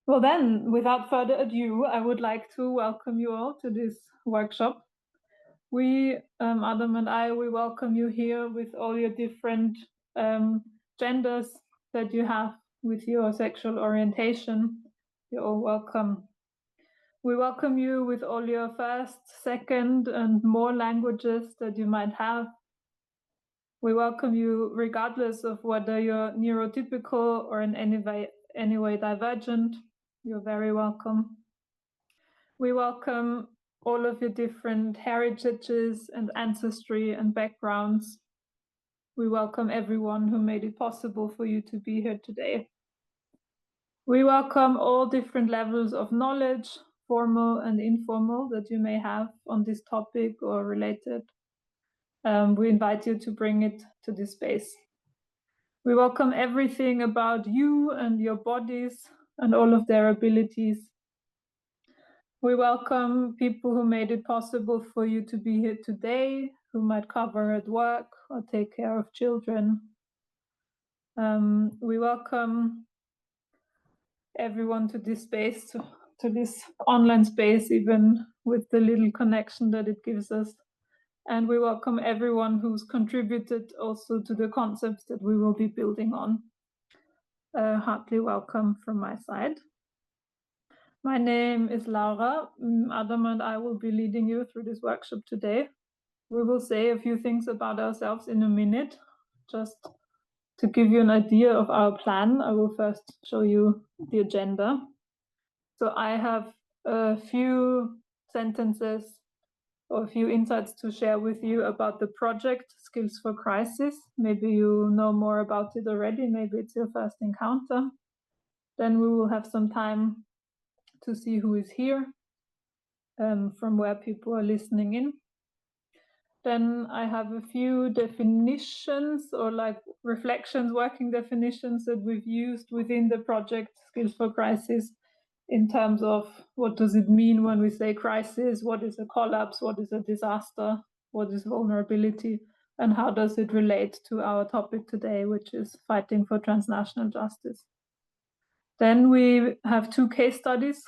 Well then, without further ado, I would like to welcome you all to this workshop. We, Adam and I, we welcome you here with all your different genders that you have, with your sexual orientation. You're all welcome. We welcome you with all your first, second, and more languages that you might have. We welcome you regardless of whether you're neurotypical or in any way divergent. You're very welcome. We welcome all of your different heritages and ancestry and backgrounds. We welcome everyone who made it possible for you to be here today. We welcome all different levels of knowledge, formal and informal, that you may have on this topic or related. We invite you to bring it to this space. We welcome everything about you and your bodies and all of their abilities. We welcome people who made it possible for you to be here today, who might cover at work or take care of children. We welcome everyone to this space, to this online space, even with the little connection that it gives us. And we welcome everyone who's contributed also to the concepts that we will be building on. Heartily welcome from my side. My name is Laura. Adam and I will be leading you through this workshop today. We will say a few things about ourselves in a minute. Just to give you an idea of our plan, I will first show you the agenda. So I have a few sentences or a few insights to share with you about the project Skills for Crisis. Maybe you know more about it already, maybe it's your first encounter. Then we will have some time to see who is here, from where people are listening in. Then I have a few definitions or like reflections, working definitions that we've used within the project Skills for Crisis, in terms of what does it mean when we say crisis, what is a collapse, what is a disaster, what is vulnerability, and how does it relate to our topic today, which is fighting for transnational justice. Then we have two case studies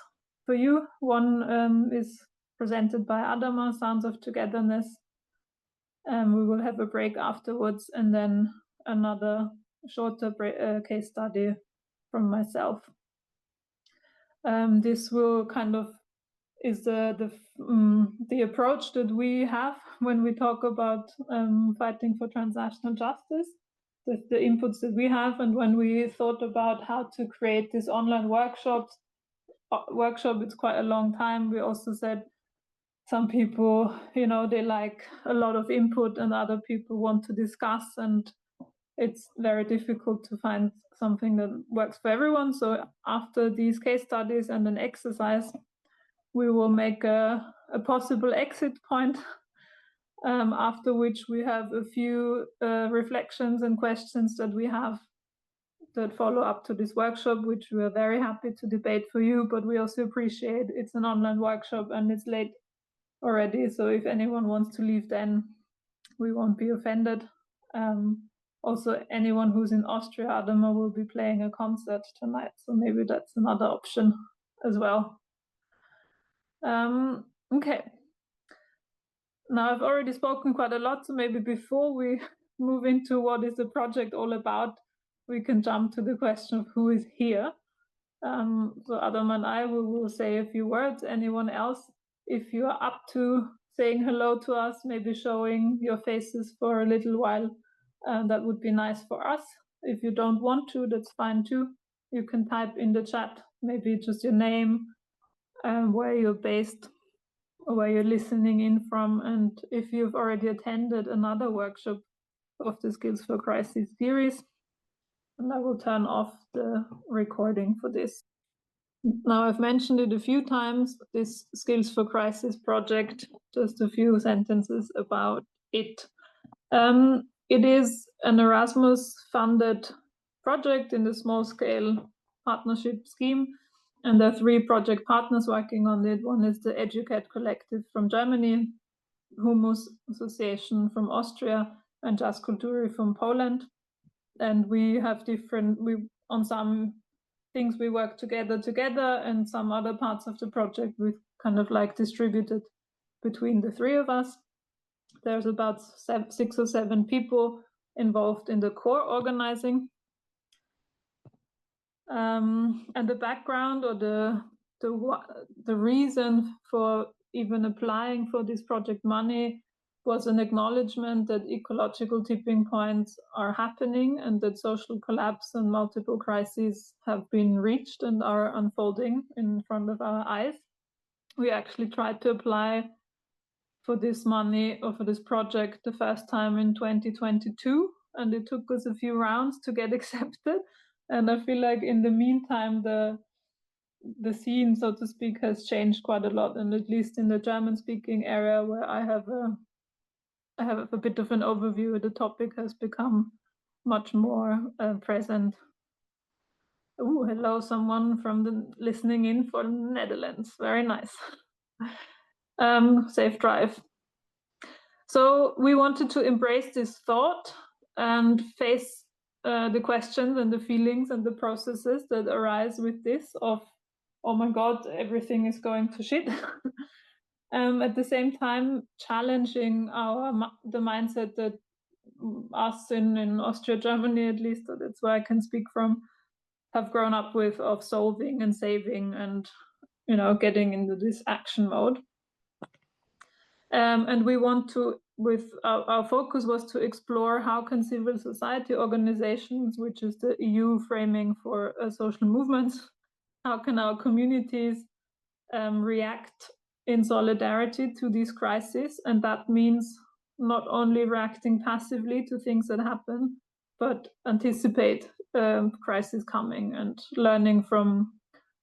for you. One is presented by Adama, Sounds of Togetherness. We will have a break afterwards, and then another shorter case study from myself. This will kind of is the approach that we have when we talk about fighting for transnational justice, the inputs that we have. And when we thought about how to create this online workshop, it's quite a long time. We also said some people, they like a lot of input, and other people want to discuss, and it's very difficult to find something that works for everyone. So after these case studies and an exercise, we will make a possible exit point, after which we have a few reflections and questions that we have that follow up to this workshop, which we are very happy to debate for you. But we also appreciate it's an online workshop and it's late already. So if anyone wants to leave, then we won't be offended. Also, anyone who's in Austria, Adama will be playing a concert tonight, so maybe that's another option as well. Okay. Now, I've already spoken quite a lot, so maybe before we move into what is the project all about, we can jump to the question of who is here. So Adam and I will say a few words. Anyone else, if you are up to saying hello to us, maybe showing your faces for a little while, that would be nice for us. If you don't want to, that's fine too. You can type in the chat, maybe just your name, where you're based, or where you're listening in from, and if you've already attended another workshop of the Skills for Crisis series. And I will turn off the recording for this. Now, I've mentioned it a few times, this Skills for Crisis project, just a few sentences about it. It is an Erasmus-funded project in the small-scale partnership scheme, and there are three project partners working on it. One is the Educate Collective from Germany, Humus Association from Austria, and Just Kultury from Poland. And we have on some things we work together, and some other parts of the project we kind of like distributed between the three of us. There's about 6 or 7 people involved in the core organizing. And the background or the reason for even applying for this project money was an acknowledgement that ecological tipping points are happening and that social collapse and multiple crises have been reached and are unfolding in front of our eyes. We actually tried to apply for this money or for this project the first time in 2022, and it took us a few rounds to get accepted. And I feel like in the meantime, the scene, so to speak, has changed quite a lot. And at least in the German-speaking area, where I have a bit of an overview, the topic has become much more present. Oh, hello, someone from the listening in for the Netherlands. Very nice. Safe drive. So we wanted to embrace this thought and face the questions and the feelings and the processes that arise with this of, oh my God, everything is going to shit. At the same time, challenging the mindset that us in Austria, Germany, at least, that's where I can speak from, have grown up with, of solving and saving and, getting into this action mode. And we want to, with our focus was to explore how can civil society organizations, which is the EU framing for social movements, how can our communities react in solidarity to these crises. And that means not only reacting passively to things that happen, but anticipate crises coming and learning from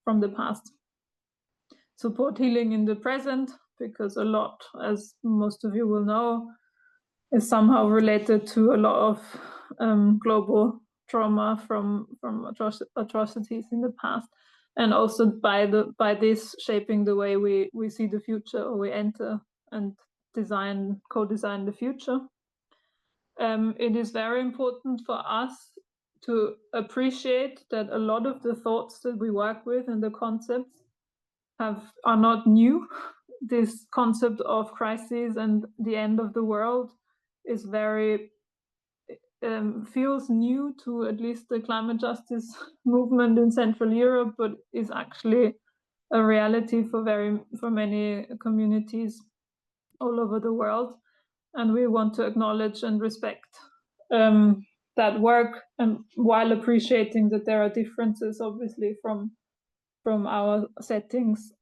the past. Support healing in the present, because a lot, as most of you will know, is somehow related to a lot of global trauma from atrocities in the past, and also by this shaping the way we see the future, or we enter and co-design the future. It is very important for us to appreciate that a lot of the thoughts that we work with and the concepts are not new. This concept of crisis and the end of the world is very feels new to at least the climate justice movement in Central Europe, but is actually a reality for many communities all over the world. And we want to acknowledge and respect that work, and while appreciating that there are differences, obviously, from our settings.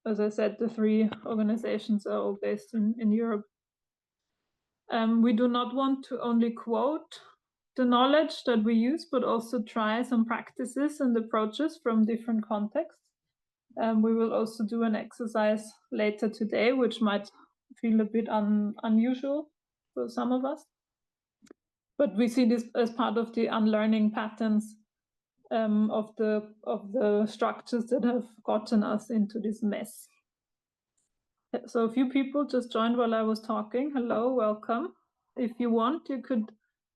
As I said, the 3 organizations are all based in Europe. We do not want to only quote the knowledge that we use, but also try some practices and approaches from different contexts. We will also do an exercise later today, which might feel a bit unusual for some of us. But we see this as part of the unlearning patterns of the structures that have gotten us into this mess. So a few people just joined while I was talking. Hello, welcome. If you want, you could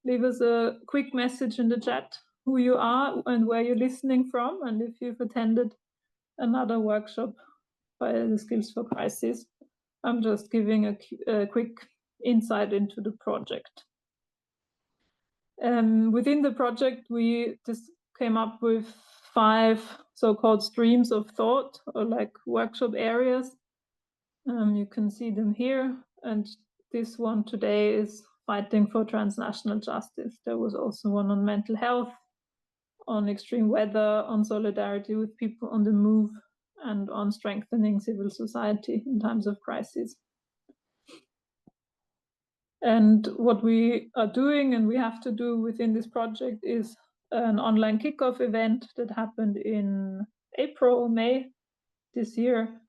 leave us a quick message in the chat, who you are and where you're listening from, and if you've attended another workshop by the Skills for Crisis. I'm just giving a quick insight into the project. Within the project, we just came up with 5 so-called streams of thought, or like workshop areas. You can see them here, and this one today is fighting for transnational justice. There was also one on mental health, on extreme weather, on solidarity with people on the move, and on strengthening civil society in times of crisis. And what we are doing, and we have to do within this project, is an online kickoff event that happened in April, May this year.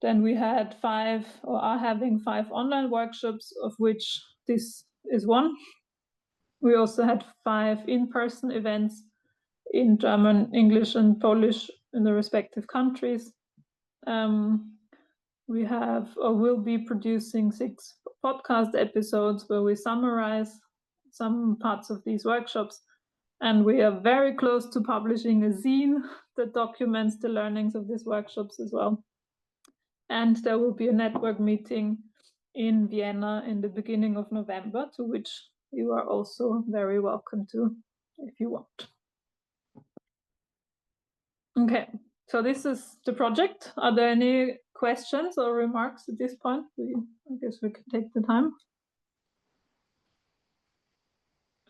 Then we had 5, or are having 5 online workshops, of which this is one. We also had 5 in-person events in German, English, and Polish in the respective countries. We have, or will be producing 6 podcast episodes where we summarize some parts of these workshops, And we are very close to publishing a zine that documents the learnings of these workshops as well. And there will be a network meeting in Vienna in the beginning of November, to which you are also very welcome to if you want. Okay, so this is the project. Are there any questions or remarks at this point? I guess we can take the time.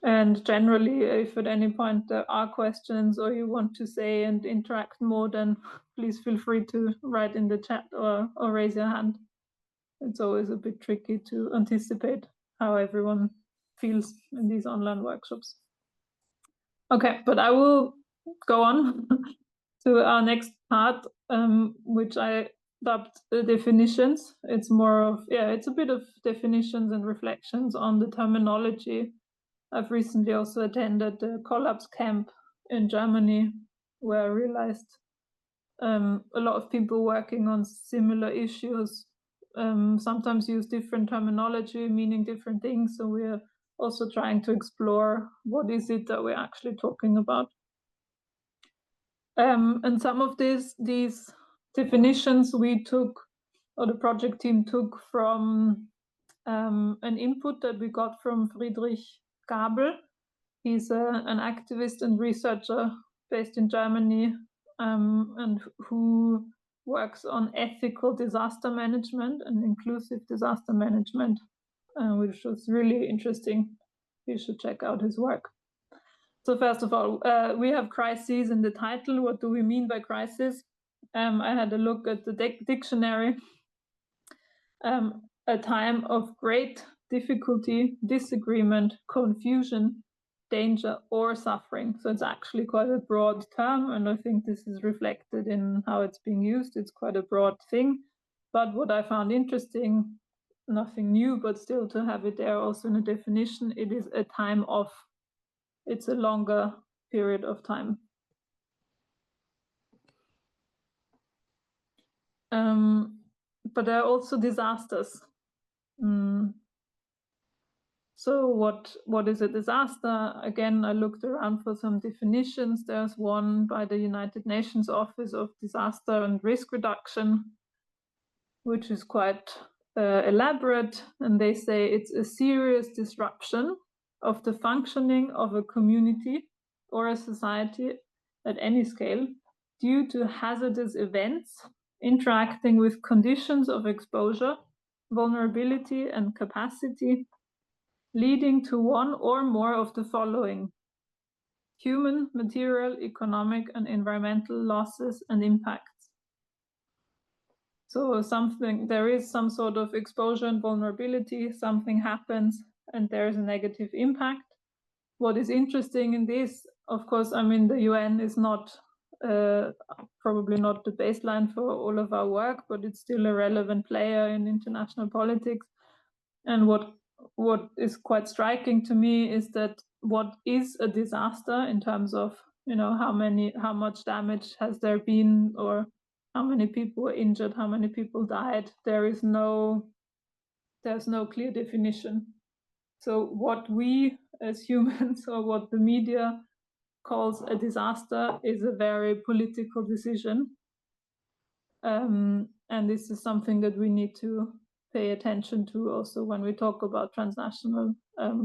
And generally, if at any point there are questions or you want to say and interact more, then please feel free to write in the chat or raise your hand. It's always a bit tricky to anticipate how everyone feels in these online workshops. Okay, but I will go on to our next part, which I dubbed the definitions. It's more of, it's a bit of definitions and reflections on the terminology. I've recently also attended the collapse camp in Germany, where I realized a lot of people working on similar issues sometimes use different terminology, meaning different things. So we're also trying to explore what is it that we're actually talking about. And some of these definitions we took, or the project team took from an input that we got from Friedrich Gabel. He's an activist and researcher based in Germany, and who works on ethical disaster management and inclusive disaster management, which was really interesting. You should check out his work. So first of all, we have crises in the title. What do we mean by crisis? I had a look at the dictionary. A time of great difficulty, disagreement, confusion, danger, or suffering. So it's actually quite a broad term, and I think this is reflected in how it's being used. It's quite a broad thing. But what I found interesting, nothing new, but still to have it there also in a definition, it is a time of. It's a longer period of time. But there are also disasters. So what is a disaster? Again, I looked around for some definitions. There's one by the United Nations Office of Disaster and Risk Reduction, which is quite elaborate. And they say it's a serious disruption of the functioning of a community or a society at any scale due to hazardous events interacting with conditions of exposure, vulnerability, and capacity, leading to one or more of the following: human, material, economic, and environmental losses and impacts. So there is some sort of exposure and vulnerability, something happens, and there is a negative impact. What is interesting in this, of course, I mean, the UN is not probably not the baseline for all of our work, but it's still a relevant player in international politics. And what is quite striking to me is that what is a disaster in terms of, how much damage has there been, or how many people were injured, how many people died. There's no clear definition. So what we as humans, or what the media calls a disaster, is a very political decision. And this is something that we need to pay attention to also when we talk about transnational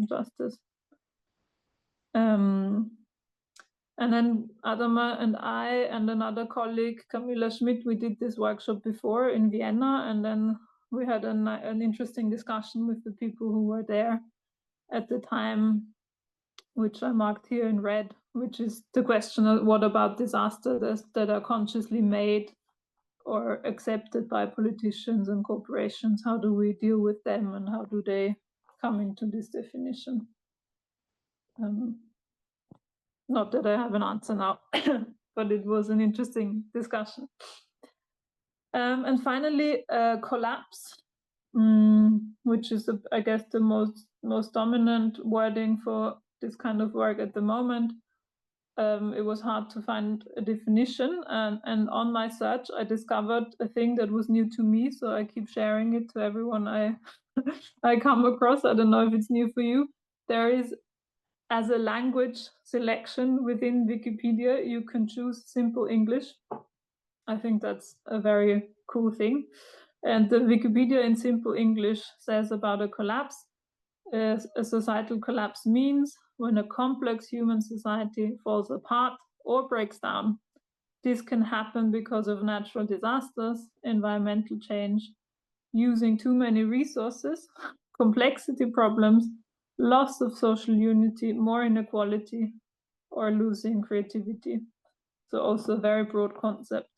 justice. And then Adama and I and another colleague, Camilla Schmidt, we did this workshop before in Vienna, and then we had an interesting discussion with the people who were there at the time, which I marked here in red, which is the question of what about disasters that are consciously made or accepted by politicians and corporations? How do we deal with them, and how do they come into this definition? Not that I have an answer now, but it was an interesting discussion. And finally, collapse, which is, I guess, the most dominant wording for this kind of work at the moment. It was hard to find a definition, and on my search I discovered a thing that was new to me, so I keep sharing it to everyone I come across. I don't know if it's new for you. There is as a language selection within Wikipedia, you can choose simple English. I think that's a very cool thing. And the Wikipedia in simple English says about a collapse, a societal collapse means when a complex human society falls apart or breaks down. This can happen because of natural disasters, environmental change, using too many resources, complexity problems, loss of social unity, more inequality, or losing creativity. So also a very broad concept.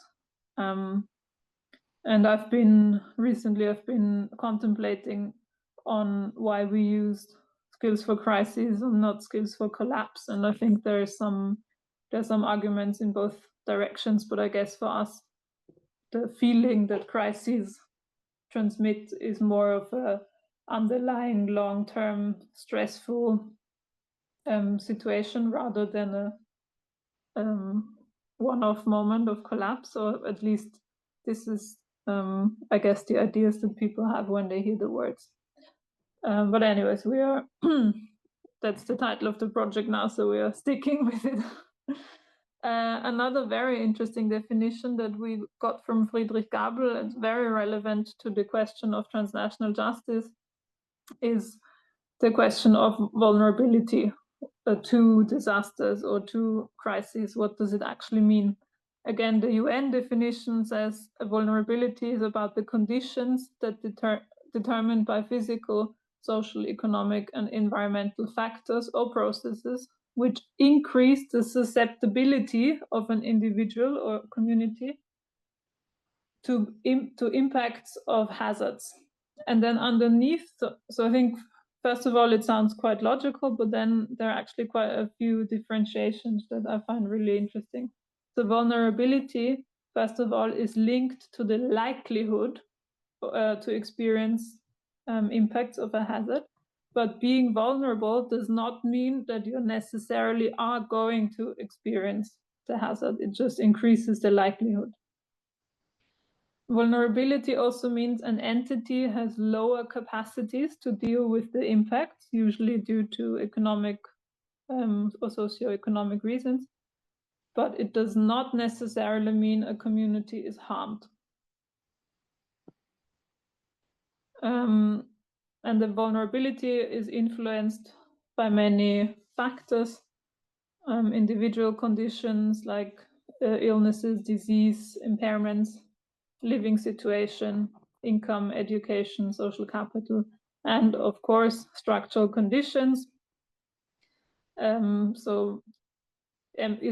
And I've been contemplating on why we used skills for crises and not skills for collapse. And I think there's some arguments in both directions, but I guess for us, the feeling that crises transmit is more of a underlying long-term stressful situation rather than a one-off moment of collapse, or at least this is I guess the ideas that people have when they hear the words. But anyways, we are that's the title of the project now, so we are sticking with it. Another very interesting definition that we got from Friedrich Gabel, and very relevant to the question of transnational justice, is the question of vulnerability to disasters or to crises. What does it actually mean? Again, the UN definition says a vulnerability is about the conditions that determined by physical, social, economic, and environmental factors or processes which increase the susceptibility of an individual or community to impacts of hazards. And then underneath, so I think first of all it sounds quite logical, but then there are actually quite a few differentiations that I find really interesting. So vulnerability, first of all, is linked to the likelihood to experience impacts of a hazard. But being vulnerable does not mean that you necessarily are going to experience the hazard. It just increases the likelihood. Vulnerability also means an entity has lower capacities to deal with the impacts, usually due to economic or socioeconomic reasons, but it does not necessarily mean a community is harmed. And the vulnerability is influenced by many factors, individual conditions like illnesses, disease, impairments, living situation, income, education, social capital, and of course, structural conditions. Is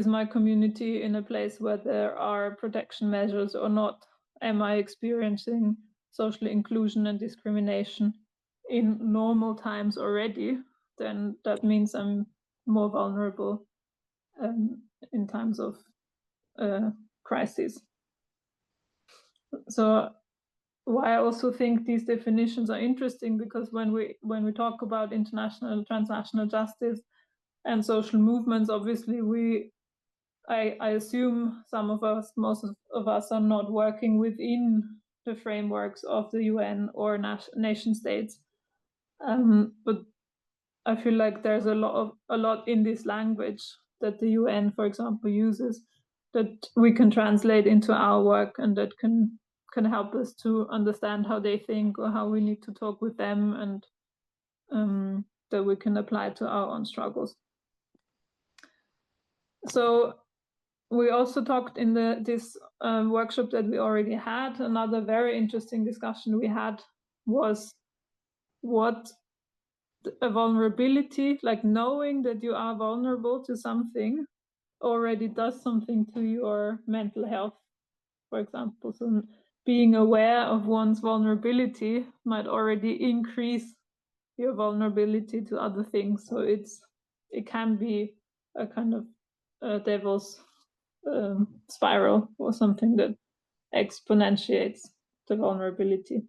my community in a place where there are protection measures or not? Am I experiencing social inclusion and discrimination in normal times already? Then that means I'm more vulnerable in times of crisis. So why I also think these definitions are interesting, because when we talk about international transnational justice and social movements, obviously I assume most of us are not working within the frameworks of the UN or nation states, but I feel like there's a lot in this language that the UN, for example, uses that we can translate into our work, and that can help us to understand how they think or how we need to talk with them, and that we can apply to our own struggles. So we also talked in this workshop that we already had. Another very interesting discussion we had was what a vulnerability, like knowing that you are vulnerable to something, already does something to your mental health, for example. So being aware of one's vulnerability might already increase your vulnerability to other things. So it can be a kind of a devil's spiral, or something that exponentiates the vulnerability.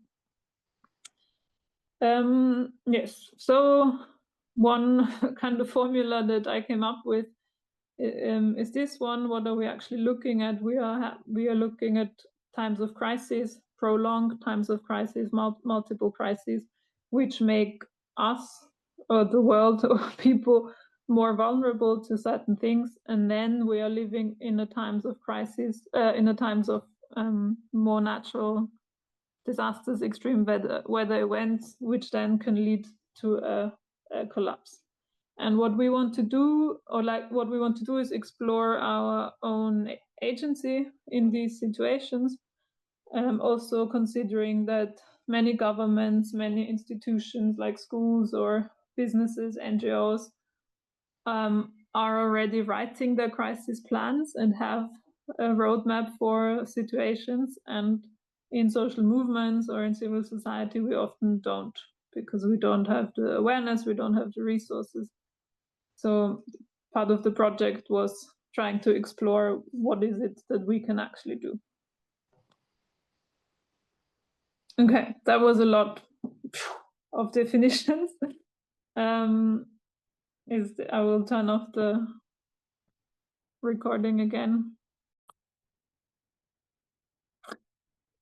Yes, so one kind of formula that I came up with is this one. What are we actually looking at? We are looking at times of crisis, prolonged times of crisis, multiple crises, which make us or the world or people more vulnerable to certain things, and then we are living in a times of crisis, in a times of more natural disasters, extreme weather events, which then can lead to a collapse. And what we want to do, is explore our own agency in these situations. Also considering that many governments, many institutions like schools or businesses, NGOs, are already writing their crisis plans and have a roadmap for situations. And in social movements or in civil society, we often don't, because we don't have the awareness, we don't have the resources. So part of the project was trying to explore what is it that we can actually do. Okay, that was a lot of definitions. I will turn off the recording again.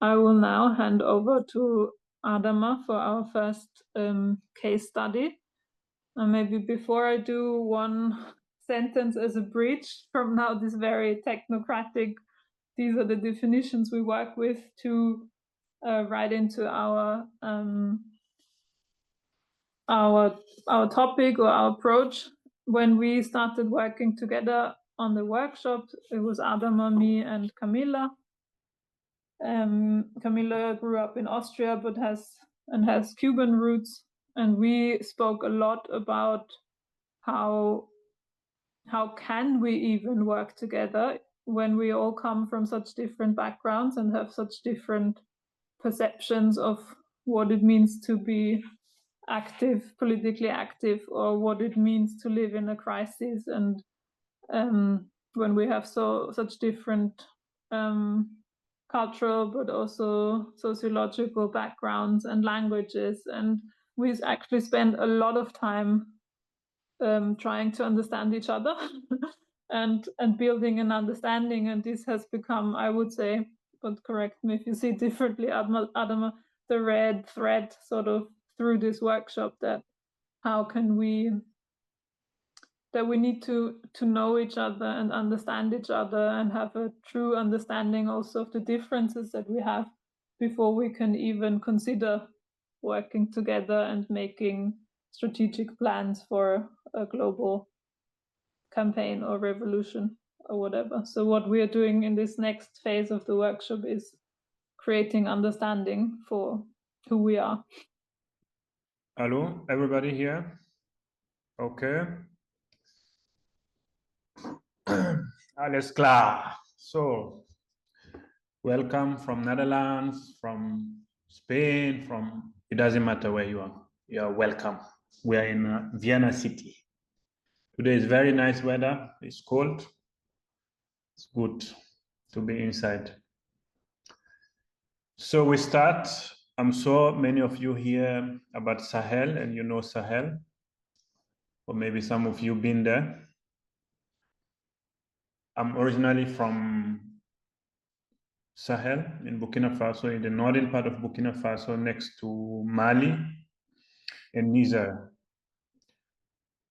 I will now hand over to Adama for our first case study. And maybe before I do, one sentence as a bridge from now this very technocratic, these are the definitions we work with, to right into our topic or our approach. When we started working together on the workshop, it was Adama, me, and Camilla. Camilla grew up in Austria but has Cuban roots, and we spoke a lot about how can we even work together when we all come from such different backgrounds and have such different perceptions of what it means to be active, politically active, or what it means to live in a crisis. And when we have such different cultural but also sociological backgrounds and languages, and we actually spend a lot of time trying to understand each other and building an understanding. And this has become, I would say, but correct me if you see differently, Adama, the red thread sort of through this workshop, that how can we need to know each other and understand each other and have a true understanding also of the differences that we have before we can even consider working together and making strategic plans for a global campaign or revolution or whatever. So what we are doing in this next phase of the workshop is creating understanding for who we are. Hello, everybody here? Okay. Alles klar. So, welcome from Netherlands, from Spain, it doesn't matter where you are. You are welcome. We are in Vienna city. Today is very nice weather. It's cold. It's good to be inside. So we start. I'm sure many of you hear about Sahel, and you know Sahel, or maybe some of you been there. I'm originally from Sahel in Burkina Faso, in the northern part of Burkina Faso, next to Mali and Niger.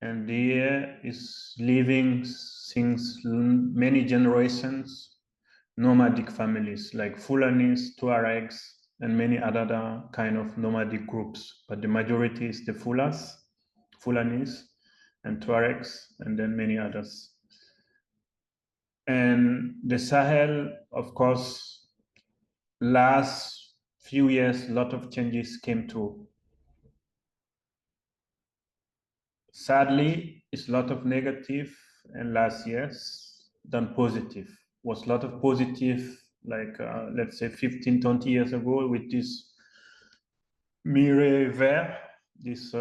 And there is living since many generations nomadic families like Fulanis, Tuaregs, and many other kind of nomadic groups. But the majority is the Fulanis, and Tuaregs, and then many others. And the Sahel, of course, last few years, a lot of changes came through. Sadly, it's a lot of negative, and last years than positive. Was a lot of positive, like let's say 15, 20 years ago with this Mire Vert, this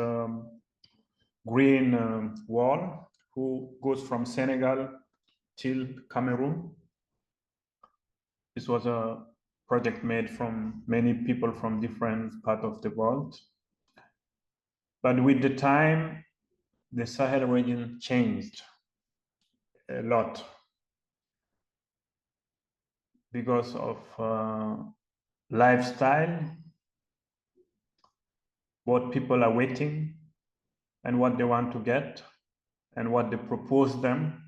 green wall who goes from Senegal till Cameroon. This was a project made from many people from different parts of the world. But with the time, the Sahel region changed a lot because of lifestyle, what people are waiting and what they want to get. and what they propose them,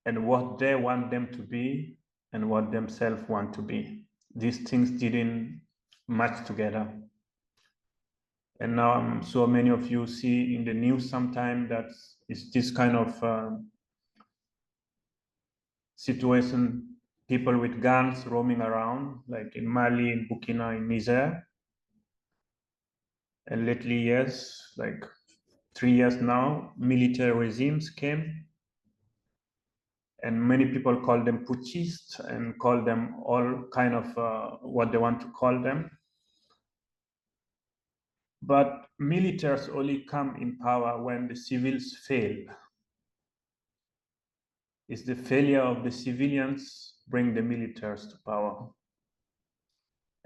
and what they want them to be, and what themselves want to be. These things didn't match together. And now so many of you see in the news sometimes that it's this kind of situation, people with guns roaming around, like in Mali, in Burkina, in Niger. And lately, yes, like 3 years now, military regimes came, and many people call them putschists and call them all kind of what they want to call them. But militaries only come in power when the civils fail. It's the failure of the civilians bring the militaries to power.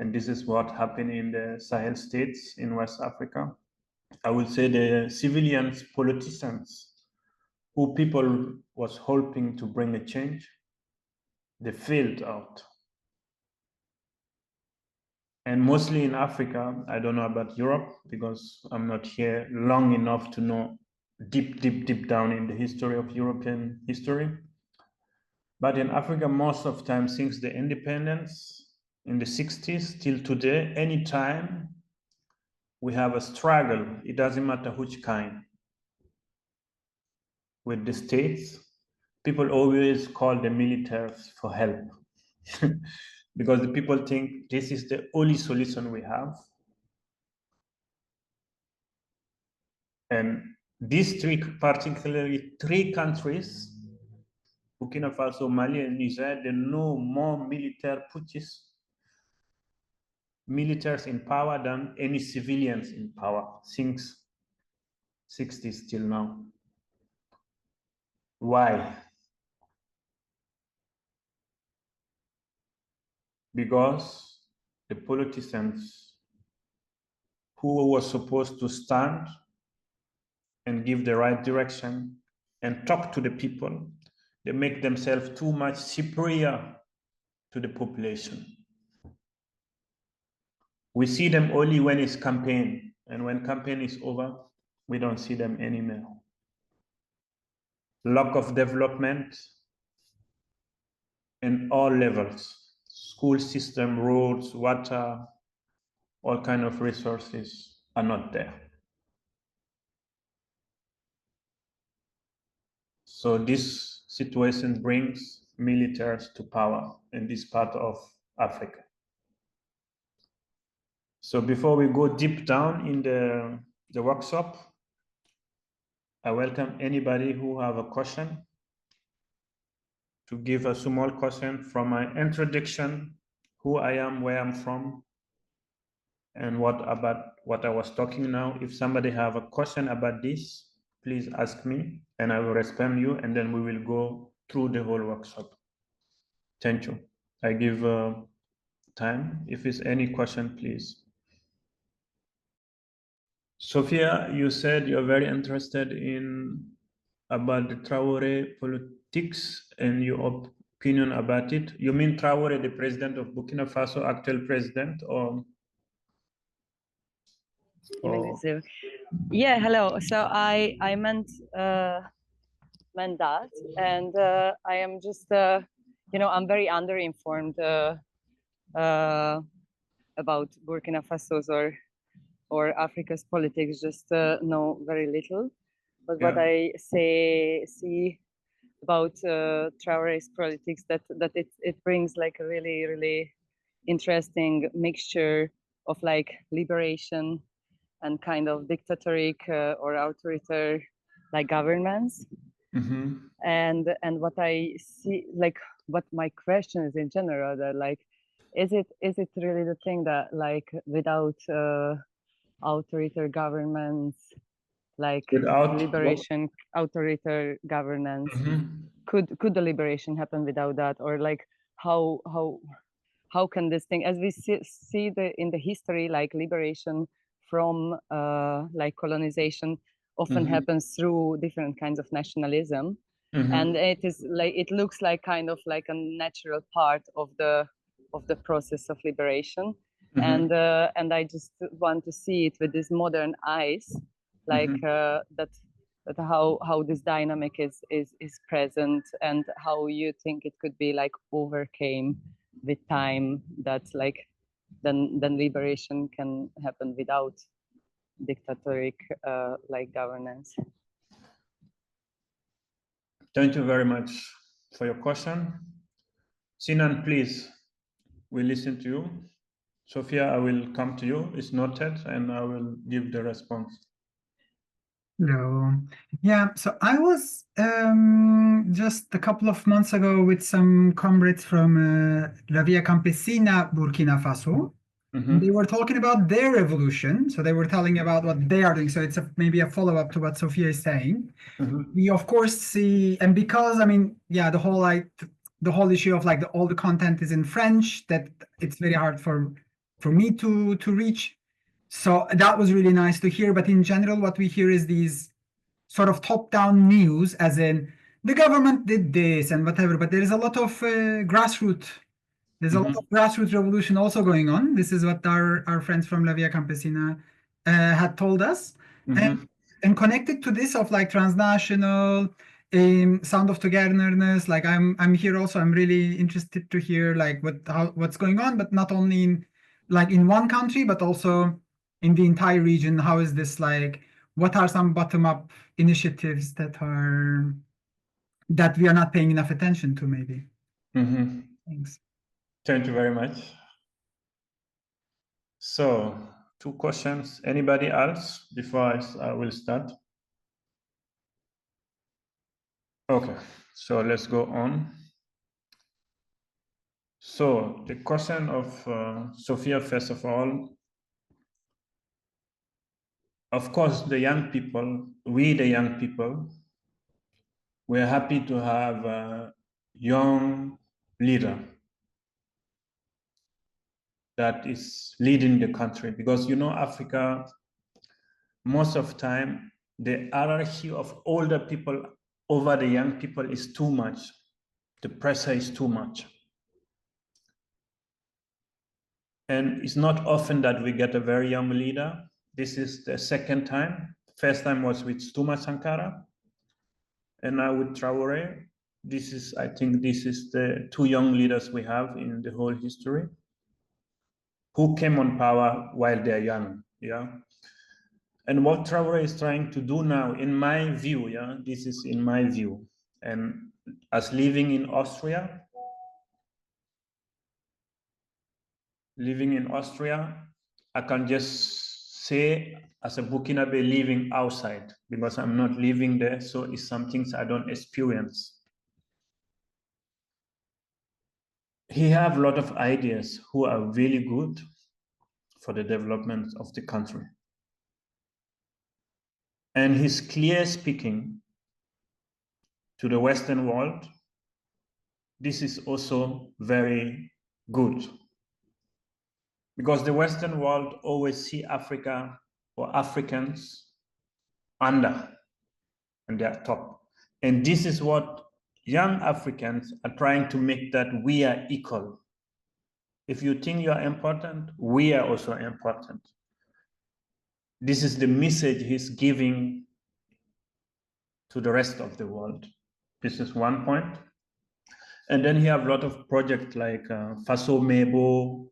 And this is what happened in the Sahel states in West Africa. I would say the civilians, politicians, who people was hoping to bring a change, they failed out. And mostly in Africa, I don't know about Europe because I'm not here long enough to know deep down in the history of European history. But in Africa, most of the time since the independence in the 60s till today, anytime we have a struggle, it doesn't matter which kind, with the states, people always call the militaries for help. Because the people think this is the only solution we have. And these particularly three countries, Burkina Faso, Mali, and Niger, they know more military putschists, militaries in power than any civilians in power since 60s till now. Why? Because the politicians who were supposed to stand and give the right direction and talk to the people, they make themselves too much superior to the population. We see them only when it's campaign, and when campaign is over, we don't see them anymore. Lack of development in all levels, school system, roads, water, all kind of resources are not there. So this situation brings militaries to power in this part of Africa. So before we go deep down in the workshop, I welcome anybody who have a question to give a small question from my introduction, who I am, where I'm from, and what about what I was talking now. If somebody have a question about this, please ask me and I will respond you, and then we will go through the whole workshop. Thank you. I give time. If it's any question, please. Sophia, you said you're very interested in about the Traoré politics and your opinion about it. You mean Traoré, the president of Burkina Faso, actual president, or? Yeah, hello. So I meant that, and I am just I'm very underinformed about Burkina Faso's or Africa's politics. Just know very little. But what I see about Traoré's politics, that it brings like a really interesting mixture of like liberation and kind of dictatorial or authoritarian like governments. Mm-hmm. And what I see, like what my question is in general, that like, is it really the thing that like without authoritarian governments, like without liberation, authoritarian governance, mm-hmm. could the liberation happen without that? Or like how can this thing, as we see in the history, like liberation from like colonization often Mm-hmm. happens through different kinds of nationalism. Mm-hmm. And it is like, it looks like kind of like a natural part of the process of liberation. Mm-hmm. And I just want to see it with these modern eyes, like mm-hmm. that how this dynamic is present, and how you think it could be like overcame with time, that like then liberation can happen without dictatorial like governance. Thank you very much for your question. Sinan, please, we listen to you. Sophia, I will come to you. It's noted, and I will give the response. Hello. Yeah, so I was just a couple of months ago with some comrades from La Via Campesina, Burkina Faso. And they were talking about their revolution. So they were telling about what they are doing. So it's maybe a follow-up to what Sophia is saying. We of course see, and because I mean, yeah, the whole issue of like all the content is in French, that it's very hard for me to reach. So that was really nice to hear. But in general, what we hear is these sort of top-down news, as in the government did this and whatever. But there is a lot of grassroots. There's a lot of grassroots revolution also going on. This is what our friends from La Via Campesina had told us. And connected to this of like transnational sound of togetherness, like I'm here also. I'm really interested to hear like what's going on, but not only in like in one country, but also in the entire region. How is this like? What are some bottom-up initiatives that we are not paying enough attention to? Maybe. Thanks. Thank you very much. So, 2 questions. Anybody else before I will start? Okay, so let's go on. So the question of Sophia, first of all, of course, the young people, the young people, we're happy to have a young leader that is leading the country, because you know, Africa, most of the time, the hierarchy of older people over the young people is too much. The pressure is too much. And it's not often that we get a very young leader. This is the second time. First time was with Stuma Sankara, and now with Traoré. I think this is the 2 young leaders we have in the whole history who came on power while they're young, yeah? And what Traoré is trying to do now, in my view, yeah, this is in my view, and as living in Austria, I can just say as a Burkinabe living outside, because I'm not living there, so it's some things I don't experience. He have a lot of ideas who are really good for the development of the country. And he's clear speaking to the Western world. This is also very good, because the Western world always see Africa or Africans under and they are top. And this is what young Africans are trying to make, that we are equal. If you think you are important, we are also important. This is the message he's giving to the rest of the world. This is one point. And then he have a lot of projects like Faso Mebo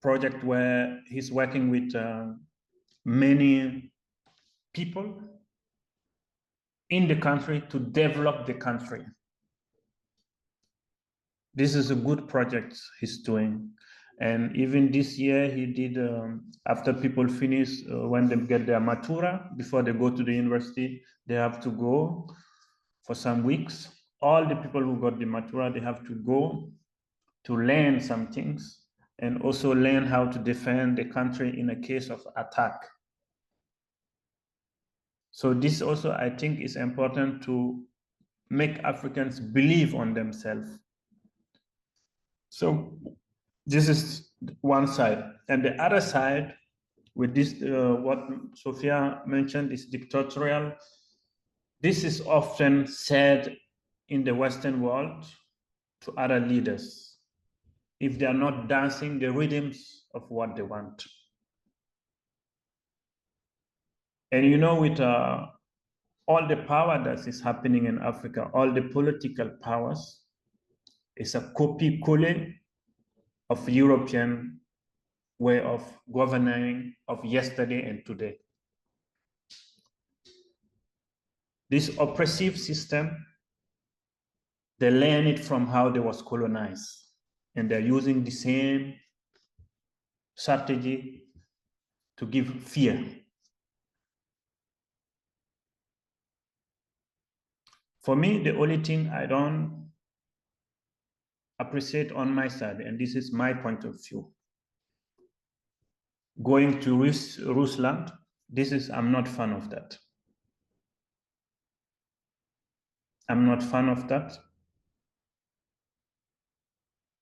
project, where he's working with many people in the country to develop the country. This is a good project he's doing. And even this year he did, after people finish, when they get their matura, before they go to the university, they have to go for some weeks. All the people who got the matura, they have to go to learn some things, and also learn how to defend the country in a case of attack. So this also, I think, is important to make Africans believe on themselves. So this is one side. And the other side, with this, what Sophia mentioned, is dictatorial. This is often said in the Western world to other leaders, if they are not dancing the rhythms of what they want. And you know, with all the power that is happening in Africa, all the political powers, is a copy-colle of European way of governing of yesterday and today. This oppressive system, they learn it from how they was colonized, and they're using the same strategy to give fear. For me, the only thing I don't appreciate on my side, and this is my point of view, going to Rusland, I'm not fan of that. I'm not fan of that.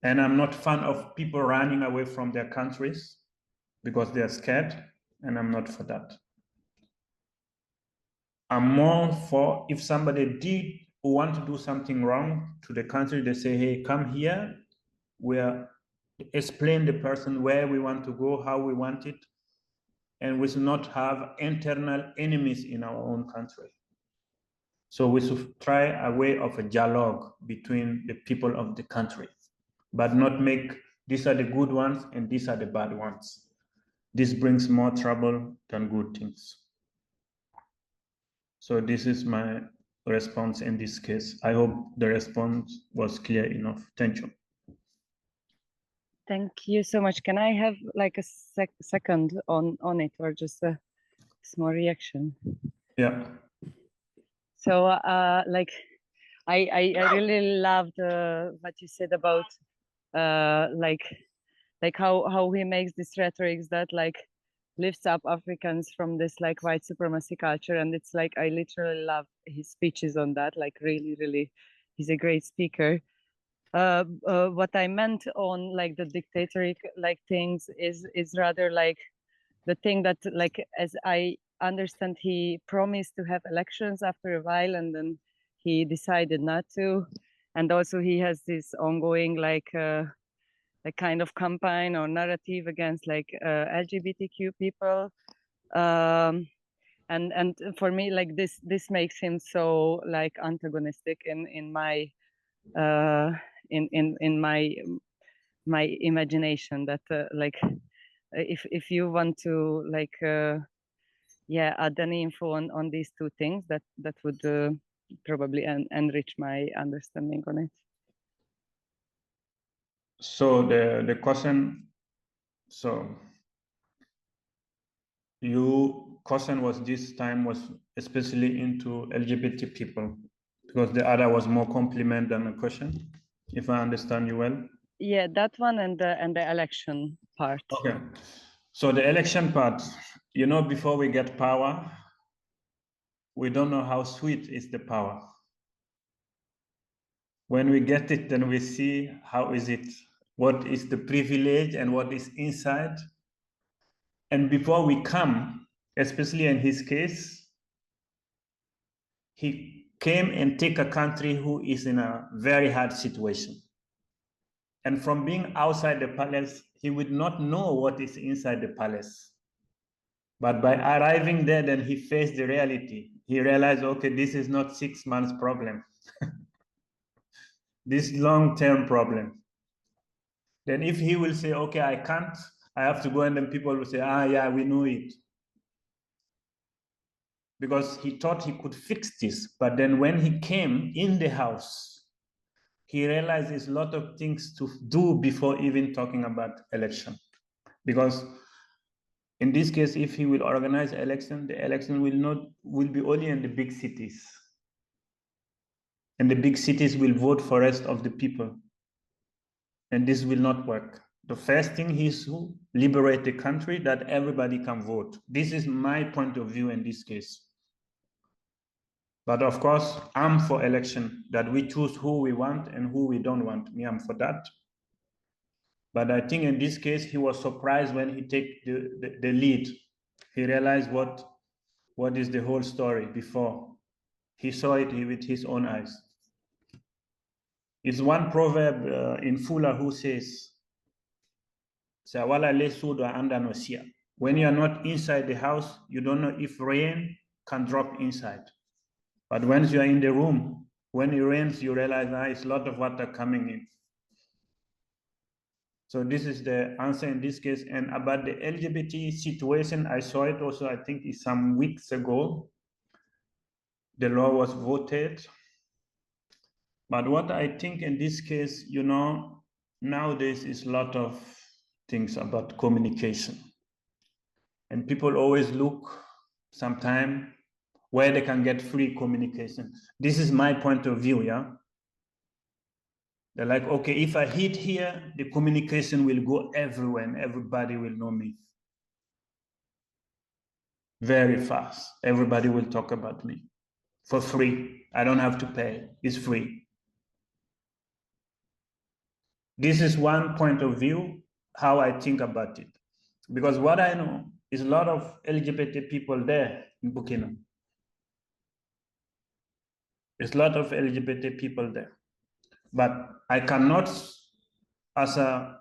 And I'm not fan of people running away from their countries because they're scared, and I'm not for that. I'm more for if somebody did want to do something wrong to the country, they say, hey, come here, we'll explain the person where we want to go, how we want it, and we should not have internal enemies in our own country. So we should try a way of a dialogue between the people of the country, but not make these are the good ones and these are the bad ones. This brings more trouble than good things. So this is my response in this case. I hope the response was clear enough. Thank you. Thank you so much. Can I have like a second on it, or just a small reaction? Yeah. So like I really loved what you said about like how he makes these rhetorics that like lifts up Africans from this like white supremacy culture, and it's like I literally love his speeches on that. Like really, he's a great speaker. What I meant on like the dictatorial like things is rather like the thing that like, as I understand, he promised to have elections after a while and then he decided not to, and also he has this ongoing like a kind of campaign or narrative against like LGBTQ people, and for me like this makes him so like antagonistic in my in my imagination, that like if you want to like yeah, add any info on these two things, that would probably enrich my understanding on it. So the question, so your question was this time was especially into LGBT people, because the other was more compliment than a question, if I understand you well. Yeah, that one and the election part. Okay. So the election part, you know, before we get power, we don't know how sweet is the power. When we get it, then we see how is it, what is the privilege and what is inside. And before we come, especially in his case, he came and take a country who is in a very hard situation. And from being outside the palace, he would not know what is inside the palace. But by arriving there, then he faced the reality. He realized, okay, this is not 6 months problem. This long-term problem. Then if he will say, okay, I can't, I have to go, and then people will say, yeah, we know it. Because he thought he could fix this. But then when he came in the house, he realized there's a lot of things to do before even talking about election. Because in this case, if he will organize election, the election will be only in the big cities. And the big cities will vote for the rest of the people. And this will not work. The first thing is to liberate the country that everybody can vote. This is my point of view in this case. But of course, I'm for election, that we choose who we want and who we don't want. Me, I'm for that. But I think in this case, he was surprised when he take the lead. He realized what is the whole story before. He saw it with his own eyes. It's one proverb in Fula who says, when you are not inside the house, you don't know if rain can drop inside. But once you are in the room, when it rains, you realize it's a lot of water coming in. So this is the answer in this case. And about the LGBT situation, I saw it also, I think it's some weeks ago. The law was voted. But what I think in this case, you know, nowadays is a lot of things about communication. And people always look sometime where they can get free communication. This is my point of view, yeah? They're like, okay, if I hit here, the communication will go everywhere and everybody will know me. Very fast. Everybody will talk about me for free. I don't have to pay. It's free. This is one point of view, how I think about it. Because what I know is a lot of LGBT people there in Burkina. There's a lot of LGBT people there. But I cannot, as a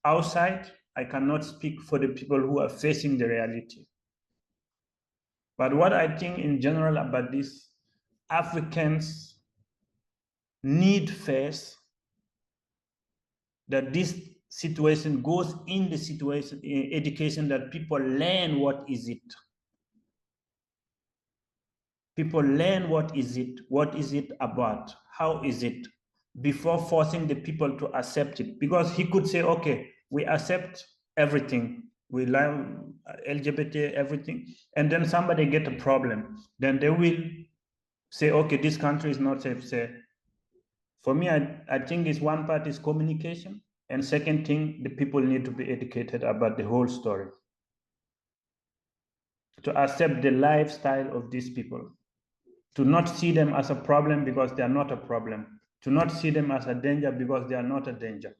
outside, I cannot speak for the people who are facing the reality. But what I think in general about this, Africans need first that this situation goes in the situation, in education, that people learn what is it. People learn what is it about, how is it, before forcing the people to accept it. Because he could say, okay, we accept everything, we love LGBT, everything, and then somebody get a problem, then they will say, okay, this country is not safe. Say, for me, I think it's one part is communication, and second thing, the people need to be educated about the whole story, to accept the lifestyle of these people, to not see them as a problem because they are not a problem, to not see them as a danger because they are not a danger.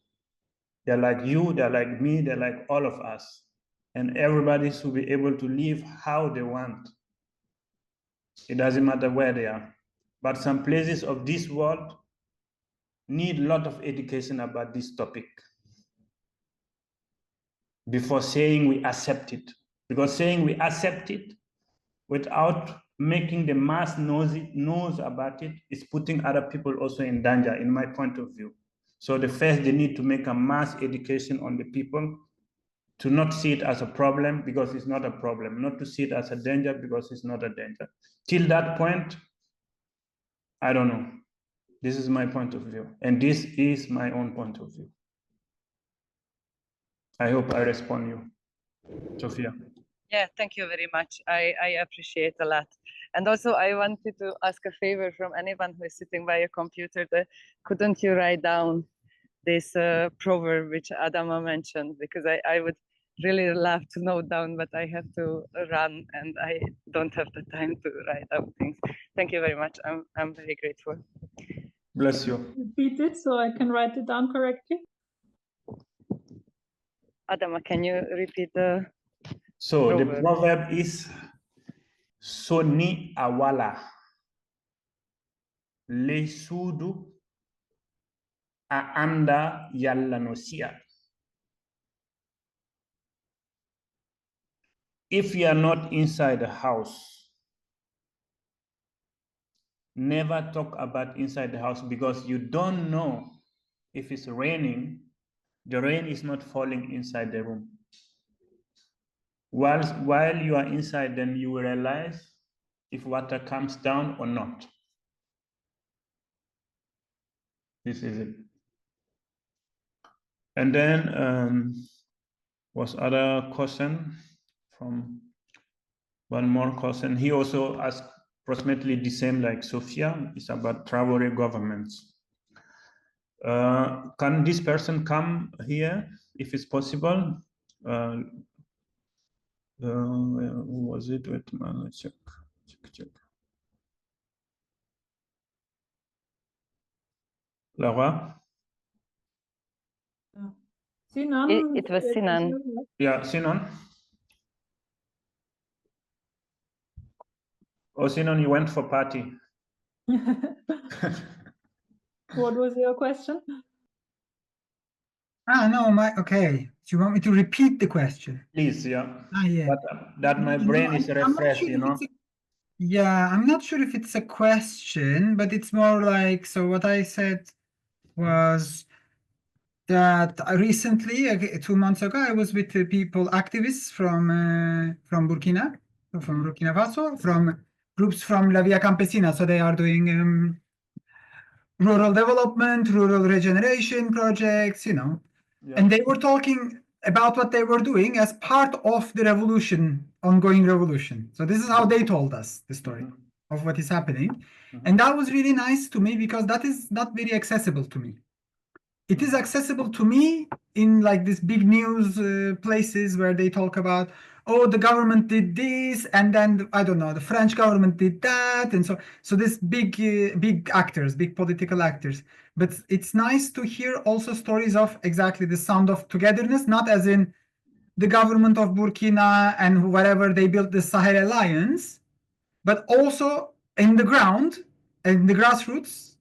They're like you, they're like me, they're like all of us. And everybody should be able to live how they want. It doesn't matter where they are. But some places of this world need a lot of education about this topic before saying we accept it. Because saying we accept it without making the mass knows about it is putting other people also in danger, in my point of view. So the first, they need to make a mass education on the people, to not see it as a problem because it's not a problem, not to see it as a danger because it's not a danger. Till that point, I don't know. This is my point of view, and this is my own point of view. I hope I respond you, Sophia. Yeah, thank you very much. I appreciate a lot. And also I wanted to ask a favor from anyone who is sitting by a computer. Couldn't you write down this proverb which Adama mentioned? Because I would really love to note down, but I have to run and I don't have the time to write down things. Thank you very much. I'm very grateful. Bless you. Repeat it so I can write it down correctly. Adama, can you repeat the So proverb? the proverb is Soni Awala Le Sudu Aanda Yalla Nosia. If you are not inside the house, never talk about inside the house, because you don't know if it's raining, the rain is not falling inside the room. While you are inside, then you will realize if water comes down or not. This is it. And then was other question from one more question. He also asked approximately the same like Sophia. It's about Traoré governments. Can this person come here if it's possible? Who was it? Wait a minute, let's check. Laura? Sinan? It was Sinan. Yeah, Sinan? Oh, Sinan, you went for party. What was your question? No, okay. Do you want me to repeat the question? Please, yeah. Yeah. That my brain is I'm not refreshed, sure you if know. Yeah, I'm not sure if it's a question, but it's more like, so what I said was that recently, 2 months ago, I was with people, activists from Burkina, from Burkina Faso, from groups from La Via Campesina. So they are doing rural development, rural regeneration projects, you know. Yeah. And they were talking about what they were doing as part of the revolution, ongoing revolution. So this is how they told us the story of what is happening. And that was really nice to me because that is not very accessible to me. It is accessible to me in like these big news places where they talk about, oh, the government did this, and then I don't know, the French government did that, and so this big actors, big political actors. But it's nice to hear also stories of exactly the sound of togetherness, not as in the government of Burkina and whatever they built the Sahel Alliance, but also in the ground, in the grassroots.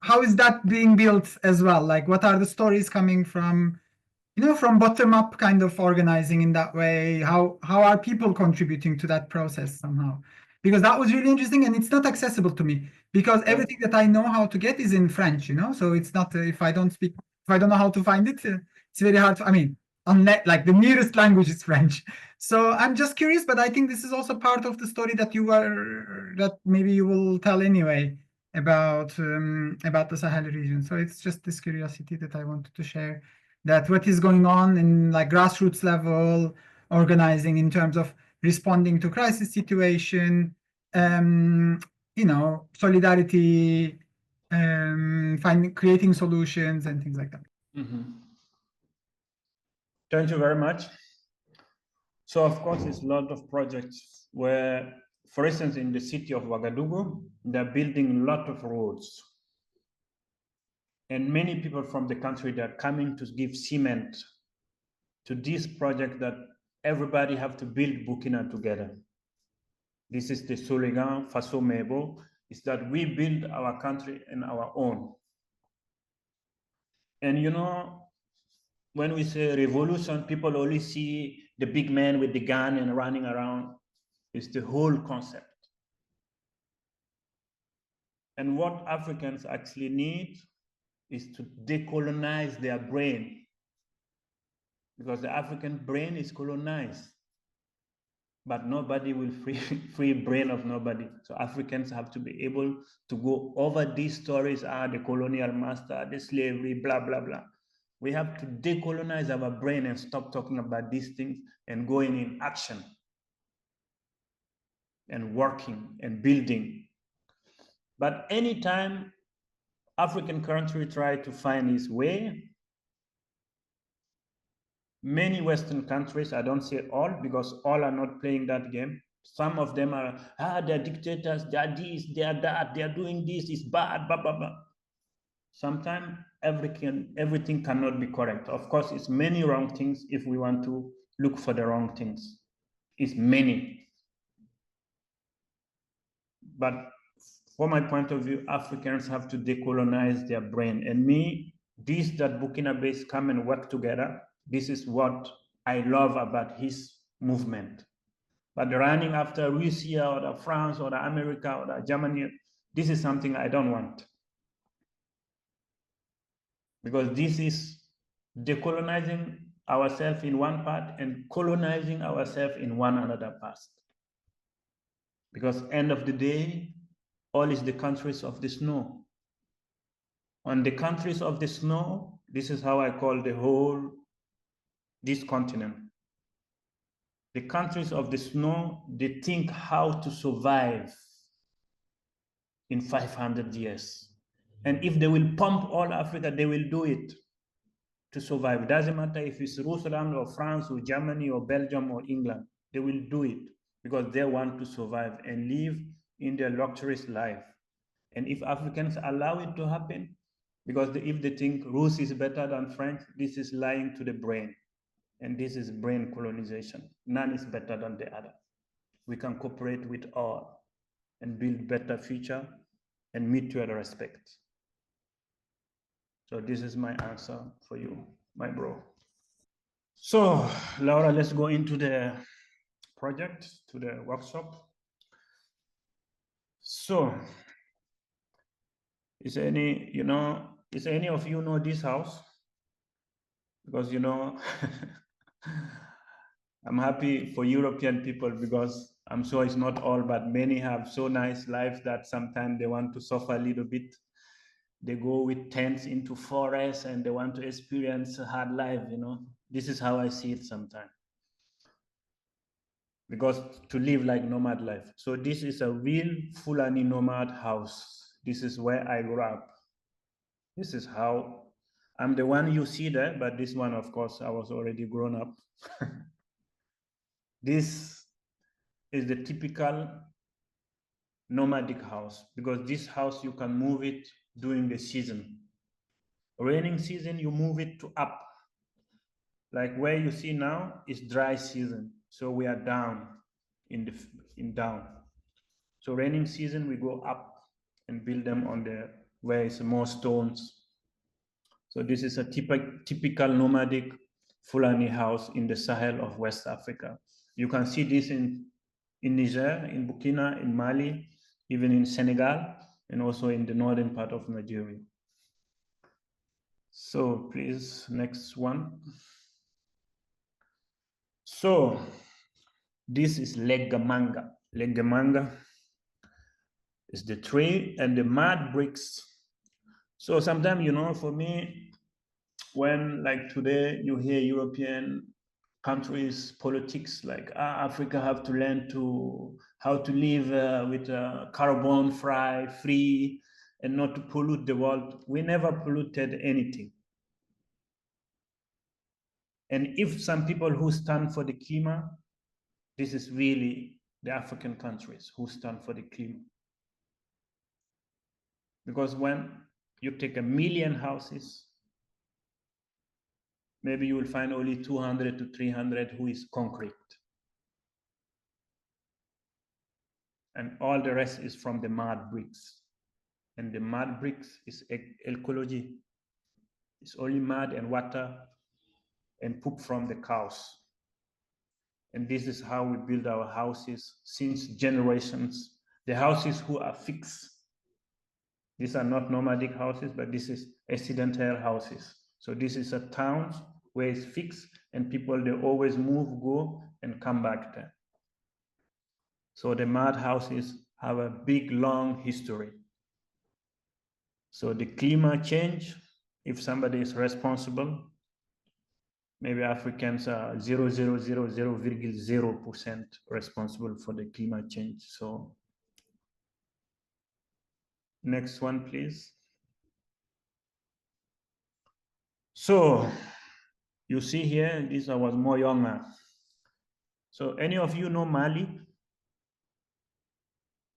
How is that being built as well? Like, what are the stories coming from, you know, from bottom up kind of organizing in that way? How are people contributing to that process somehow? Because that was really interesting, and it's not accessible to me because everything that I know how to get is in French, you know. So it's not if I don't know how to find it, it's very hard to. I mean, like the nearest language is French. So I'm just curious, but I think this is also part of the story that maybe you will tell anyway about the Sahel region. So it's just this curiosity that I wanted to share, that what is going on in like grassroots level organizing in terms of responding to crisis situation, you know, solidarity, creating solutions and things like that. Thank you very much. So of course, there's a lot of projects where, for instance, in the city of Ouagadougou, they're building a lot of roads. And many people from the country, they're coming to give cement to this project that everybody have to build Burkina together. This is the slogan Faso Mebo, is that we build our country in our own. And you know, when we say revolution, people only see the big man with the gun and running around. It's the whole concept. And what Africans actually need is to decolonize their brain, because the African brain is colonized, but nobody will free brain of nobody. So Africans have to be able to go over these stories, the colonial master, the slavery, blah, blah, blah. We have to decolonize our brain and stop talking about these things and going in action and working and building. But anytime African country try to find its way, many Western countries, I don't say all, because all are not playing that game. Some of them are, they're dictators, they're this, they're that, they're doing this, it's bad, blah, blah, blah. Sometimes everything cannot be correct. Of course, it's many wrong things if we want to look for the wrong things. It's many. But from my point of view, Africans have to decolonize their brain. And this that Burkina-based come and work together, this is what I love about his movement. But running after Russia or the France or the America or the Germany, this is something I don't want. Because this is decolonizing ourselves in one part and colonizing ourselves in one another part. Because end of the day, all is the countries of the snow. On the countries of the snow, this is how I call this continent. The countries of the snow, they think how to survive in 500 years. And if they will pump all Africa, they will do it to survive. It doesn't matter if it's Russia or France or Germany or Belgium or England, they will do it because they want to survive and live in their luxurious life. And if Africans allow it to happen, because if they think Rus is better than French, this is lying to the brain. And this is brain colonization. None is better than the other. We can cooperate with all and build better future and mutual respect. So this is my answer for you, my bro. So Laura, let's go into the project, to the workshop. So, is any of you know this house? Because I'm happy for European people because I'm sure it's not all, but many have so nice lives that sometimes they want to suffer a little bit. They go with tents into forests and they want to experience a hard life, This is how I see it sometimes. Because to live like nomad life. So this is a real Fulani nomad house. This is where I grew up. This is how I'm the one you see there, but this one, of course, I was already grown up. This is the typical nomadic house because this house, you can move it during the season. Raining season, you move it to up. Like where you see now is dry season. So we are down in down. So raining season, we go up and build them on the where it's more stones. So this is a typical nomadic Fulani house in the Sahel of West Africa. You can see this in Niger, in Burkina, in Mali, even in Senegal, and also in the northern part of Nigeria. So please, next one. So this is Legamanga. Legamanga is the tree and the mud bricks. So sometimes, for me, when like today you hear European countries politics like Africa have to learn how to live with carbon free and not to pollute the world. We never polluted anything. And if some people who stand for the clima, this is really the African countries who stand for the clima. Because when you take 1 million houses, maybe you will find only 200 to 300 who is concrete. And all the rest is from the mud bricks. And the mud bricks is ecology. It's only mud and water and poop from the cows. And this is how we build our houses since generations. The houses who are fixed. These are not nomadic houses, but this is accidental houses. So this is a town where it's fixed and people, they always move, go, and come back there. So the mud houses have a big, long history. So the climate change, if somebody is responsible, maybe Africans are 0.000% responsible for the climate change. So next one, please. So you see here, this I was more younger. So any of you know Mali?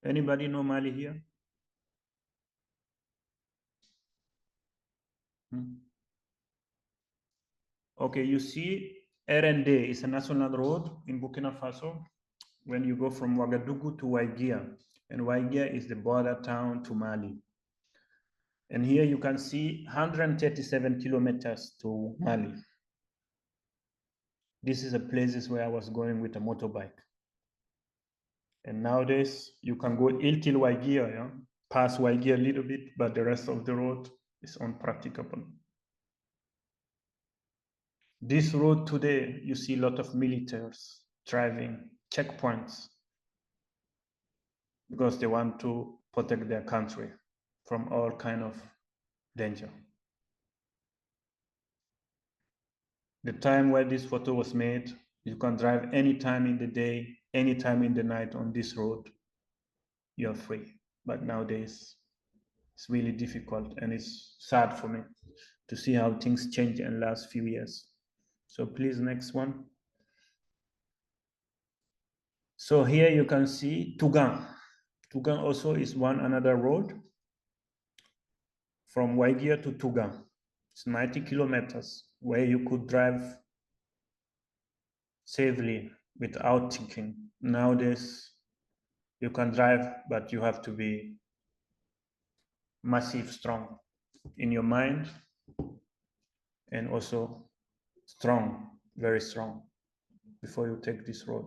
Anybody know Mali here? Okay, you see RND is a national road in Burkina Faso when you go from Ouagadougou to Waigia. And Waigia is the border town to Mali. And here you can see 137 kilometers to Mali. This is the places where I was going with a motorbike. And nowadays you can go till Waigia, yeah? Past Waigia a little bit, but the rest of the road is unpracticable. This road today, you see a lot of militaries driving checkpoints because they want to protect their country from all kind of danger. The time where this photo was made, you can drive any time in the day, any time in the night on this road. You're free. But nowadays, it's really difficult and it's sad for me to see how things change in the last few years. So please, next one. So here you can see Tougan. Tougan also is another road from Waigia to Tougan. It's 90 kilometers where you could drive safely without thinking. Nowadays, you can drive, but you have to be massive, strong in your mind and also strong, very strong before you take this road.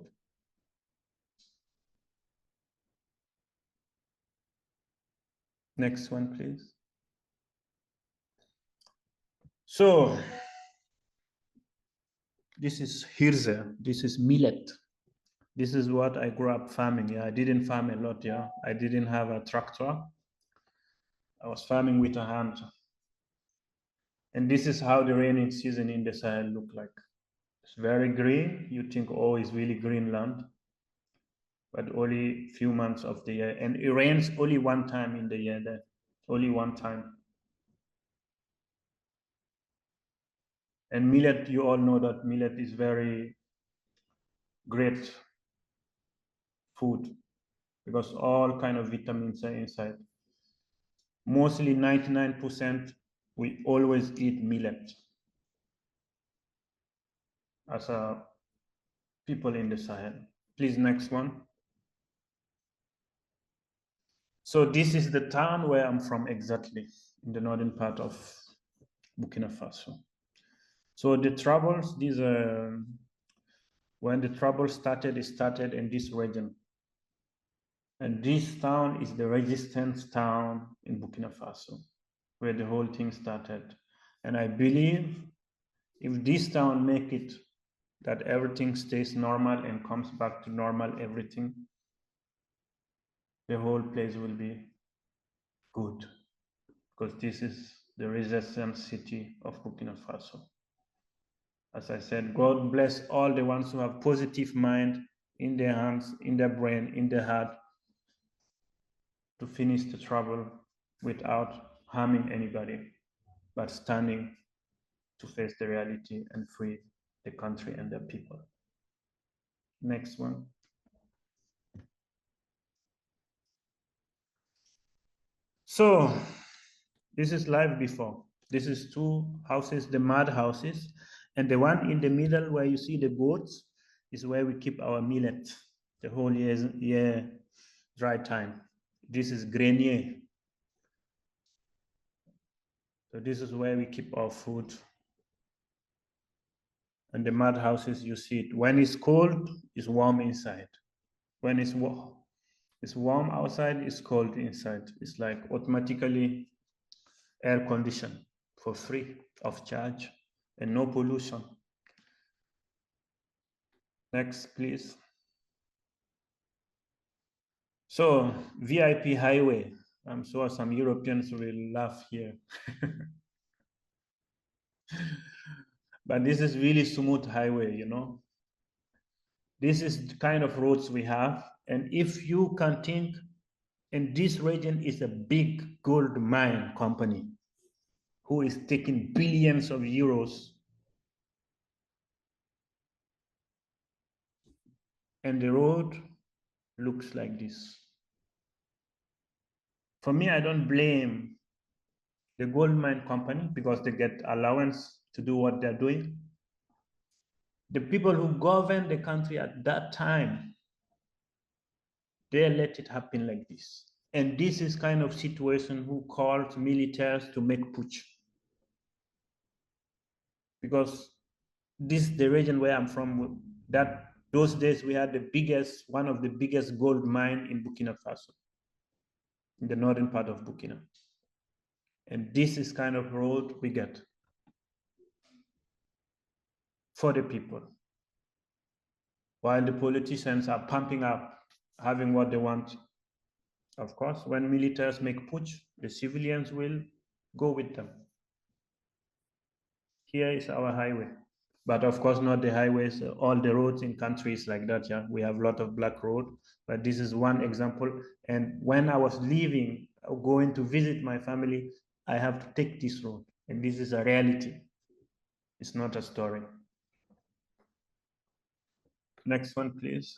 Next one, please. So this is hirse, this is millet. This is what I grew up farming. Yeah, I didn't farm a lot. Yeah, I didn't have a tractor. I was farming with a hand. And this is how the rainy season in the Sahel look like. It's very green. You think, oh, it's really green land, but only few months of the year. And it rains only one time in the year there, only one time. And millet, you all know that millet is very great food because all kind of vitamins are inside. Mostly 99%, we always eat millet as a people in the Sahel. Please, next one. So this is the town where I'm from exactly, in the northern part of Burkina Faso. So the troubles, when the trouble started, it started in this region. And this town is the resistance town in Burkina Faso, where the whole thing started. And I believe if this town make it, that everything stays normal and comes back to normal, everything, the whole place will be good. Because this is the resistance city of Burkina Faso. As I said, God bless all the ones who have positive mind in their hands, in their brain, in their heart, to finish the trouble without harming anybody, but standing to face the reality and free the country and their people. Next one. So this is life before. This is two houses, the mud houses, and the one in the middle where you see the goats is where we keep our millet the whole year dry time. This is grenier. So this is where we keep our food. And the mud houses, you see it. When it's cold, it's warm inside. When it's warm outside, it's cold inside. It's like automatically air conditioned for free of charge and no pollution. Next, please. So VIP highway. I'm sure some Europeans will laugh here. But this is really smooth highway, you know. This is the kind of roads we have. And if you can think, and this region is a big gold mine company who is taking billions of euros. And the road looks like this. For me, I don't blame the gold mine company because they get allowance to do what they're doing. The people who govern the country at that time, they let it happen like this. And this is kind of situation who called militaries to make putsch. Because this is the region where I'm from, that those days we had one of the biggest gold mine in Burkina Faso, in the northern part of Burkina. And this is kind of road we get for the people. While the politicians are pumping up, having what they want. Of course, when militaries make putsch, the civilians will go with them. Here is our highway. But of course, not the highways, all the roads in countries like that. Yeah, we have a lot of black road, but this is one example. And when I was leaving, going to visit my family, I have to take this road. And this is a reality. It's not a story. Next one, please.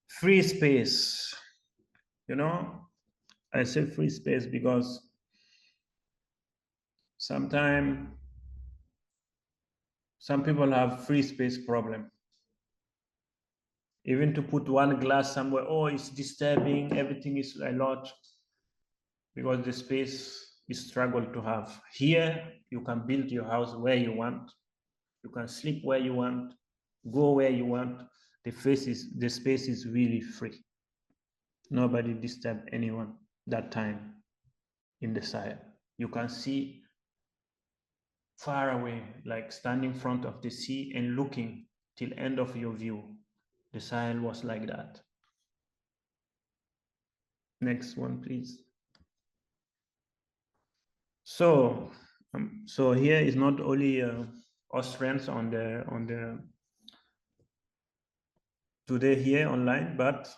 Free space. You know, I say free space because sometimes some people have free space problem. Even to put one glass somewhere, oh, it's disturbing, everything is a lot, because the space is struggle to have. Here, you can build your house where you want. You can sleep where you want, go where you want. The space is really free. Nobody disturbed anyone that time in the Sahel. You can see far away, like standing in front of the sea and looking till end of your view. The Sahel was like that. Next one, please. So, so here is not only Austrians on the today here online, but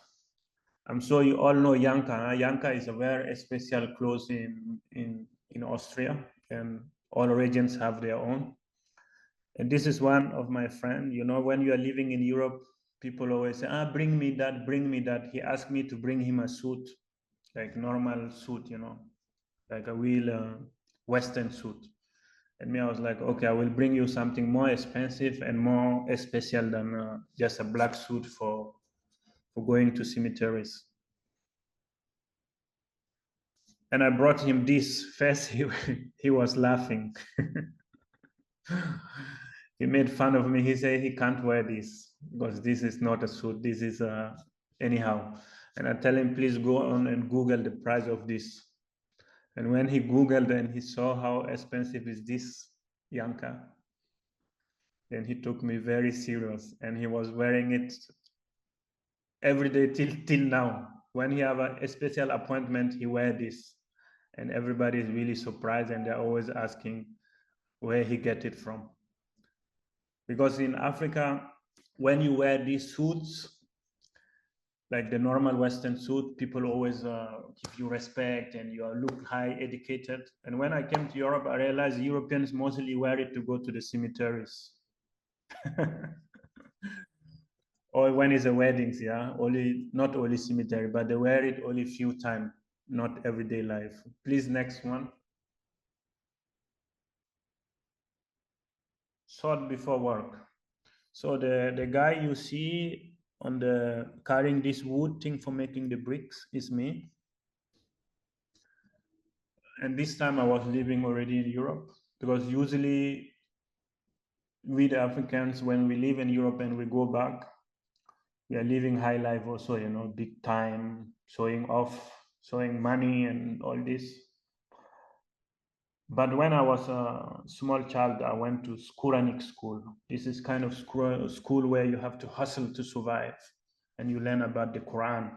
I'm sure you all know Yanka. Yanka is a very special clothes in Austria, and all regions have their own. And this is one of my friends. You know, when you are living in Europe, people always say, bring me that, bring me that. He asked me to bring him a suit, like normal suit, you know, like a real Western suit. And me, I was like, okay, I will bring you something more expensive and more special than just a black suit for going to cemeteries. And I brought him this. First, he was laughing. He made fun of me. He said he can't wear this because this is not a suit. This is anyhow. And I tell him, please go on and Google the price of this. And when he Googled and he saw how expensive is this Yanka, then he took me very serious. And he was wearing it every day till now. When he have a special appointment, he wear this. And everybody is really surprised and they're always asking where he get it from. Because in Africa, when you wear these suits, like the normal Western suit, people always give you respect and you look high educated. And when I came to Europe, I realized Europeans mostly wear it to go to the cemeteries. Or when it's a weddings, yeah, not only cemetery, but they wear it only few times, not everyday life. Please, next one. Sword before work. So the guy you see on the carrying this wood thing for making the bricks is me. And this time I was living already in Europe, because usually we the Africans, when we live in Europe and we go back, we are living high life also, you know, big time, showing off, showing money and all this. But when I was a small child, I went to Quranic school. This is kind of school where you have to hustle to survive, and you learn about the Quran,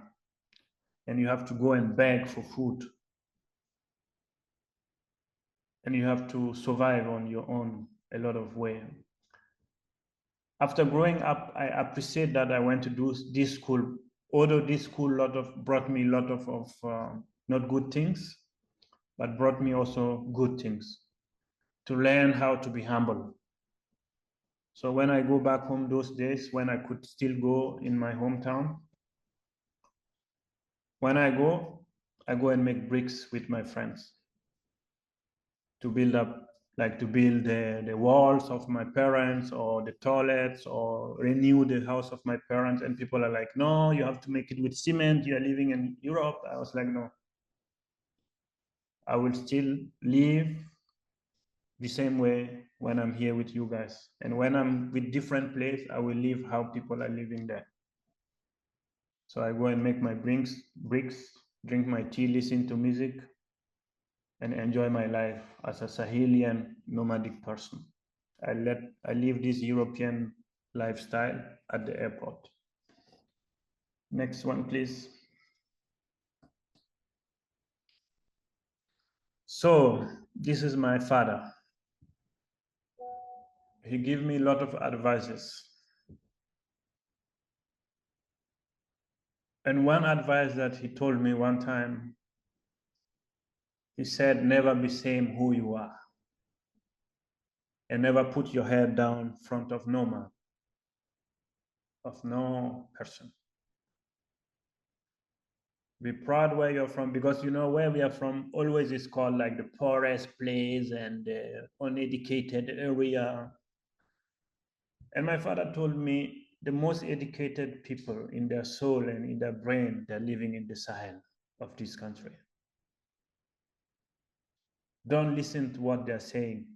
and you have to go and beg for food, and you have to survive on your own a lot of way. After growing up, I appreciate that I went to do this school, although this school brought me a lot of not good things, but brought me also good things, to learn how to be humble. So when I go back home those days, when I could still go in my hometown, when I go and make bricks with my friends to build up, like to build the walls of my parents or the toilets or renew the house of my parents. And people are like, no, you have to make it with cement. You are living in Europe. I was like, no, I will still live the same way when I'm here with you guys. And when I'm with different place, I will live how people are living there. So I go and make my bricks, drink my tea, listen to music, and enjoy my life as a Sahelian nomadic person. I live this European lifestyle at the airport. Next one, please. So this is my father. He gave me a lot of advices. And one advice that he told me one time, he said, never be same who you are. And never put your head down in front of no man, of no person. Be proud where you're from, because you know where we are from always is called like the poorest place and the uneducated area. And my father told me the most educated people in their soul and in their brain, they're living in the Sahel of this country. Don't listen to what they're saying.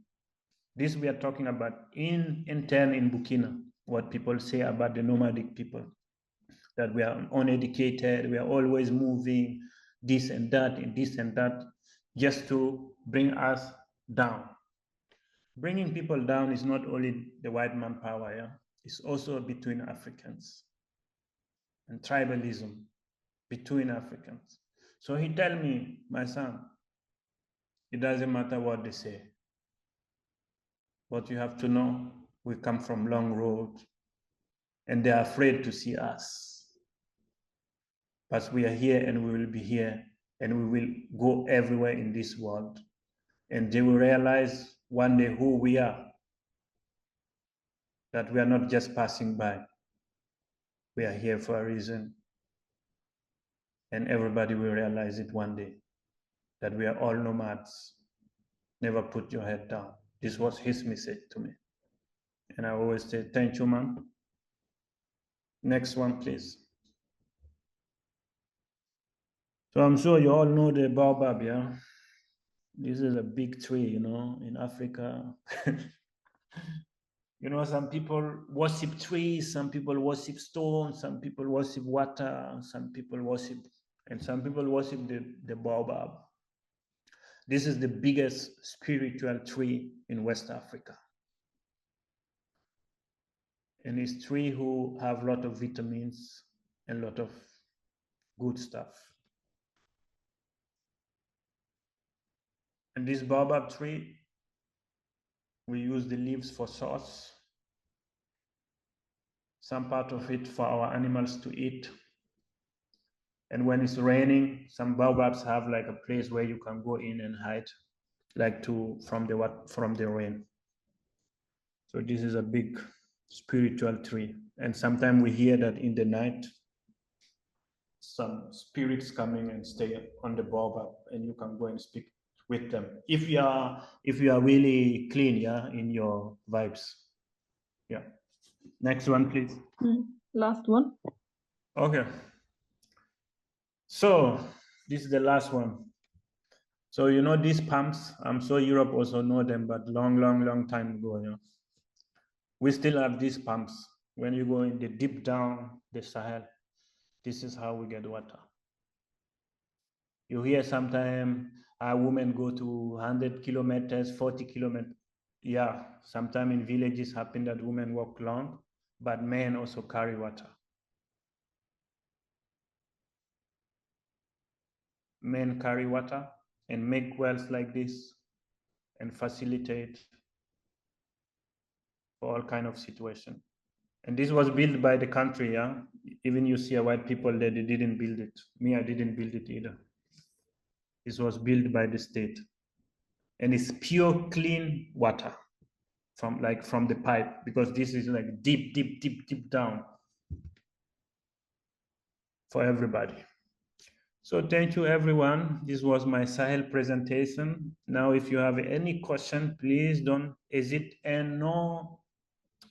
This we are talking about in turn in Burkina, what people say about the nomadic people. that we are uneducated, we are always moving this and that and this and that, just to bring us down. Bringing people down is not only the white man power, yeah? It's also between Africans, and tribalism between Africans. So he tell me, my son, it doesn't matter what they say. What you have to know, we come from long road, and they're afraid to see us. But we are here, and we will be here, and we will go everywhere in this world. And they will realize one day who we are, that we are not just passing by. We are here for a reason. And everybody will realize it one day, that we are all nomads. Never put your head down. This was his message to me. And I always say, thank you, man. Next one, please. So I'm sure you all know the baobab, yeah? This is a big tree, you know, in Africa. You know, some people worship trees, some people worship stones, some people worship water, some people worship the baobab. This is the biggest spiritual tree in West Africa. And it's tree who have a lot of vitamins and a lot of good stuff. And this baobab tree, we use the leaves for sauce, some part of it for our animals to eat. And when it's raining, some baobabs have like a place where you can go in and hide, like from the rain. So this is a big spiritual tree. And sometimes we hear that in the night, some spirits coming and stay on the baobab, and you can go and speak with them if you are really clean, yeah, in your vibes. Yeah. Next one, please. Last one. Okay. So this is the last one. So you know these pumps, I'm sure Europe also know them, but long time ago, yeah. We still have these pumps. When you go in the deep down the Sahel, this is how we get water. You hear sometimes a woman go to 100 kilometers, 40 kilometers. Yeah, sometimes in villages happen that women walk long, but men also carry water. Men carry water and make wells like this and facilitate for all kind of situation. And this was built by the country, yeah? Even you see white people that they didn't build it. Me, I didn't build it either. This was built by the state. And it's pure, clean water from the pipe, because this is like deep down for everybody. So thank you, everyone. This was my Sahel presentation. Now, if you have any question, please don't hesitate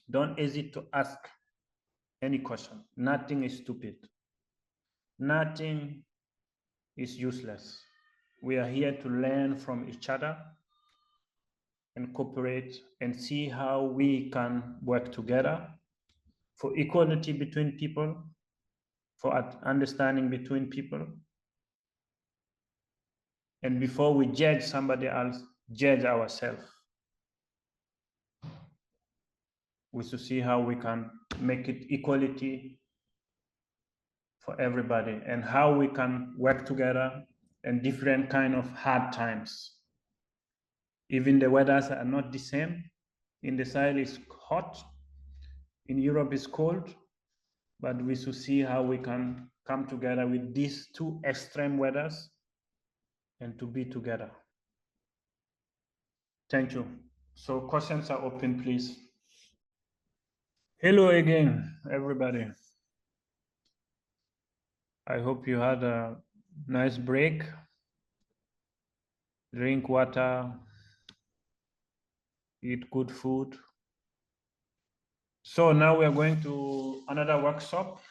don't hesitate to ask any question. Nothing is stupid. Nothing is useless. We are here to learn from each other and cooperate and see how we can work together for equality between people, for understanding between people. And before we judge somebody else, judge ourselves. We should see how we can make it equality for everybody and how we can work together in different kind of hard times. Even the weathers are not the same. In the Sahel it's hot, in Europe it's cold, but we should see how we can come together with these two extreme weathers and to be together. Thank you. So questions are open, please. Hello again, everybody. I hope you had a nice break. Drink water, eat good food. So now we are going to another workshop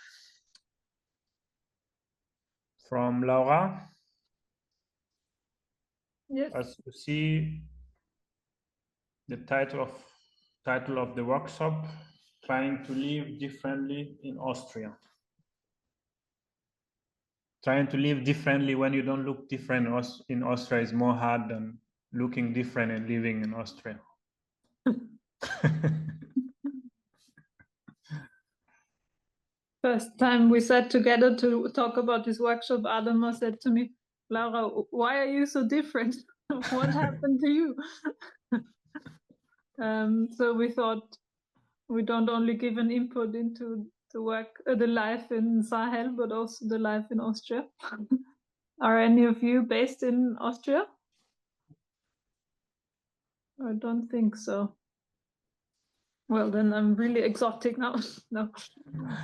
from Laura. Yes. As you see, the title of the workshop, Trying to Live Differently in Austria. trying to live differently when you don't look different in Austria is more hard than looking different and living in Austria. First time we sat together to talk about this workshop, Adama said to me, Laura, why are you so different? What happened to you? So we thought we don't only give an input into the work, the life in Sahel, but also the life in Austria. Are any of you based in Austria? I don't think so. Well, then I'm really exotic now. No.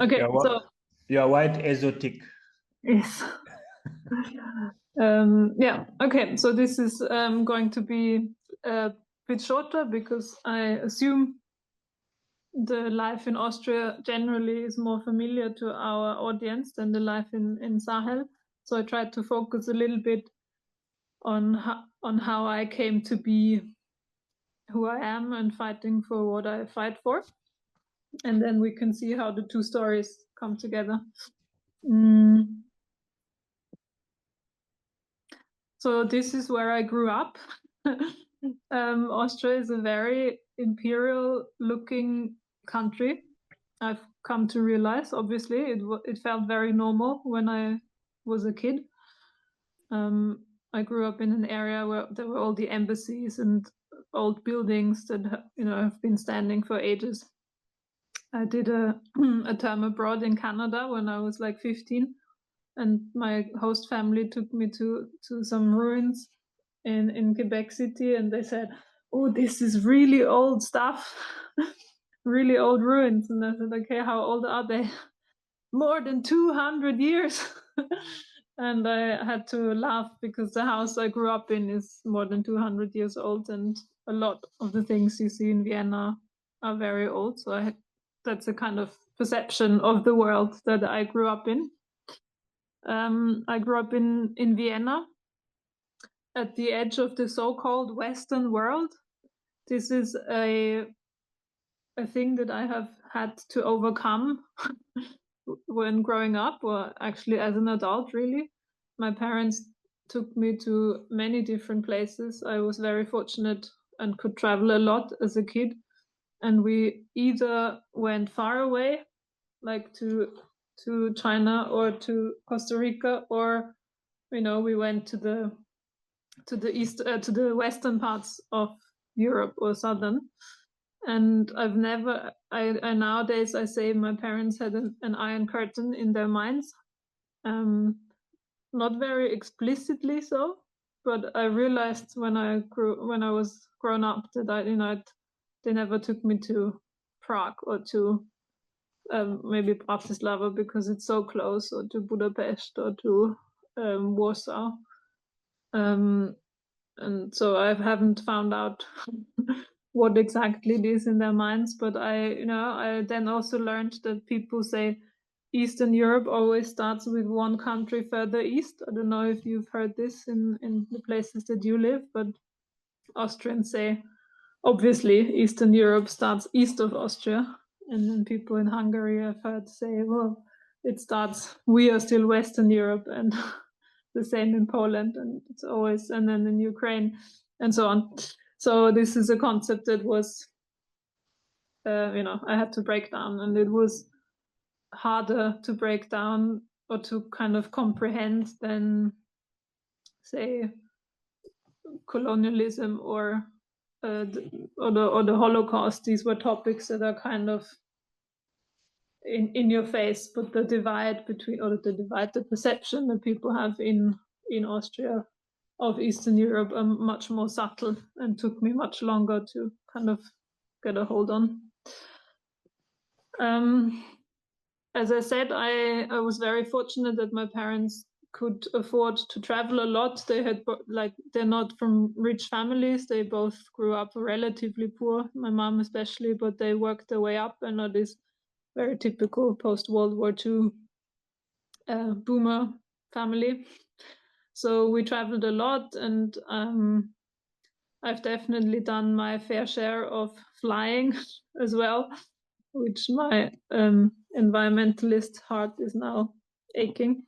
Okay, so you're white exotic. yes. Yeah, okay, so this is going to be a bit shorter because I assume the life in Austria generally is more familiar to our audience than the life in Sahel. So I tried to focus a little bit on how I came to be who I am and fighting for what I fight for. And then we can see how the two stories come together. So this is where I grew up. Austria is a very imperial looking country. I've come to realize, obviously, it felt very normal when I was a kid. I grew up in an area where there were all the embassies and old buildings that have been standing for ages. I did a term abroad in Canada when I was like 15, and my host family took me to some ruins in Quebec City, and they said, "Oh, this is really old stuff, really old ruins." And I said, "Okay, how old are they?" "More than 200 years." And I had to laugh because the house I grew up in is more than 200 years old, and a lot of the things you see in Vienna are very old. So that's a kind of perception of the world that I grew up in. I grew up in Vienna at the edge of the so-called Western world. This is a thing that I have had to overcome when growing up, or actually as an adult, really. My parents took me to many different places. I was very fortunate and could travel a lot as a kid. And we either went far away, like to China or to Costa Rica, or we went to the east, to the western parts of Europe or southern. And I nowadays I say my parents had an iron curtain in their minds, not very explicitly so, but I realized when I was grown up that they never took me to Prague or to maybe Bratislava because it's so close, or to Budapest or to Warsaw. And so I haven't found out what exactly it is in their minds, but I then also learned that people say Eastern Europe always starts with one country further east. I don't know if you've heard this in the places that you live, but Austrians say, obviously, Eastern Europe starts east of Austria. And then people in Hungary I've heard say, well, we are still Western Europe, and the same in Poland, and it's always, and then in Ukraine, and so on. So this is a concept that was, I had to break down, and it was harder to break down or to kind of comprehend than, say, colonialism or the Holocaust. These were topics that are kind of in your face, but the perception that people have in Austria of Eastern Europe are much more subtle, and took me much longer to kind of get a hold on. As I said, I was very fortunate that my parents could afford to travel a lot. They're not from rich families. They both grew up relatively poor, my mom especially, but they worked their way up and are this very typical post-World War II boomer family. So we traveled a lot, and I've definitely done my fair share of flying as well, which my environmentalist heart is now aching.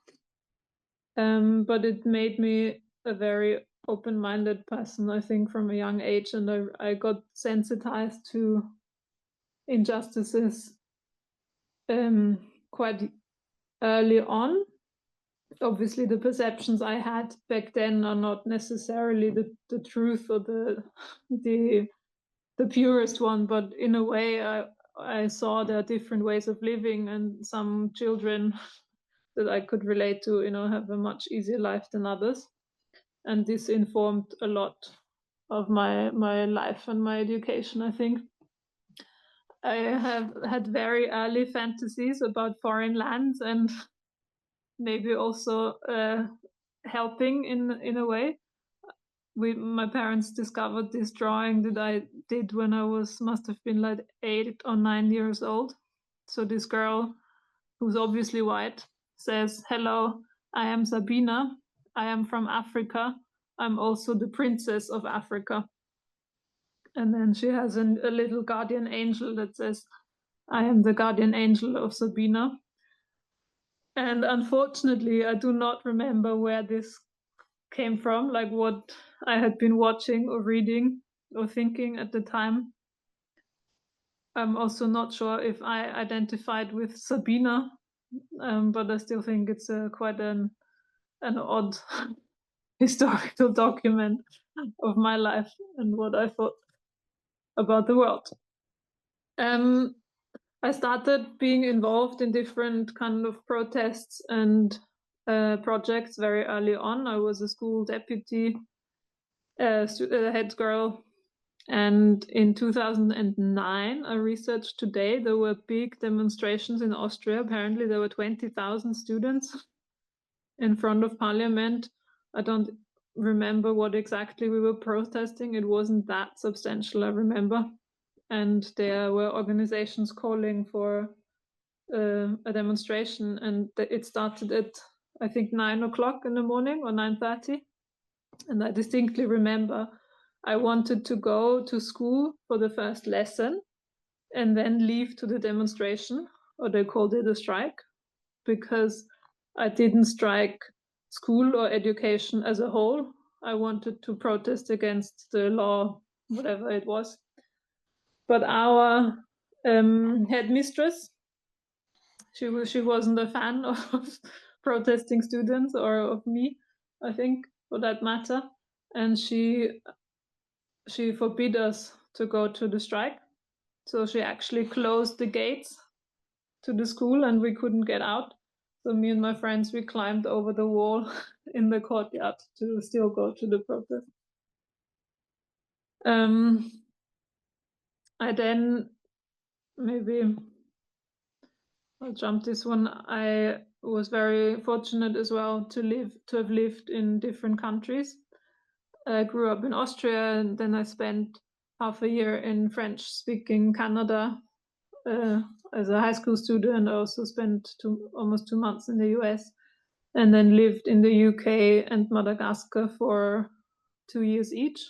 but it made me a very open-minded person, I think, from a young age, and I got sensitized to injustices quite early on. Obviously, the perceptions I had back then are not necessarily the truth or the purest one, but in a way, I saw there are different ways of living, and some children that I could relate to, have a much easier life than others, and this informed a lot of my life and my education, I think. I have had very early fantasies about foreign lands and maybe also helping in a way. My parents discovered this drawing that I did when I must have been like 8 or 9 years old. So this girl, who's obviously white, says, "Hello, I am Sabina. I am from Africa. I'm also the princess of Africa." And then she has a little guardian angel that says, "I am the guardian angel of Sabina." And unfortunately, I do not remember where this came from, like what I had been watching or reading or thinking at the time. I'm also not sure if I identified with Sabina, but I still think it's quite an odd historical document of my life and what I thought about the world. I started being involved in different kind of protests and projects very early on. I was a school deputy, head girl, and in 2009, I researched today, there were big demonstrations in Austria. Apparently there were 20,000 students in front of parliament. I don't remember what exactly we were protesting. It wasn't that substantial, I remember. And there were organizations calling for a demonstration, and it started at, I think, 9 o'clock in the morning or 9:30. And I distinctly remember I wanted to go to school for the first lesson and then leave to the demonstration, or they called it a strike, because I didn't strike school or education as a whole. I wanted to protest against the law, whatever it was. But our headmistress, she wasn't a fan of protesting students or of me, I think, for that matter. And she forbid us to go to the strike. So she actually closed the gates to the school and we couldn't get out. So me and my friends, we climbed over the wall in the courtyard to still go to the protest. I then, maybe I'll jump this one. I was very fortunate as well to have lived in different countries. I grew up in Austria, and then I spent half a year in French-speaking Canada as a high school student. I also spent almost 2 months in the US, and then lived in the UK and Madagascar for 2 years each.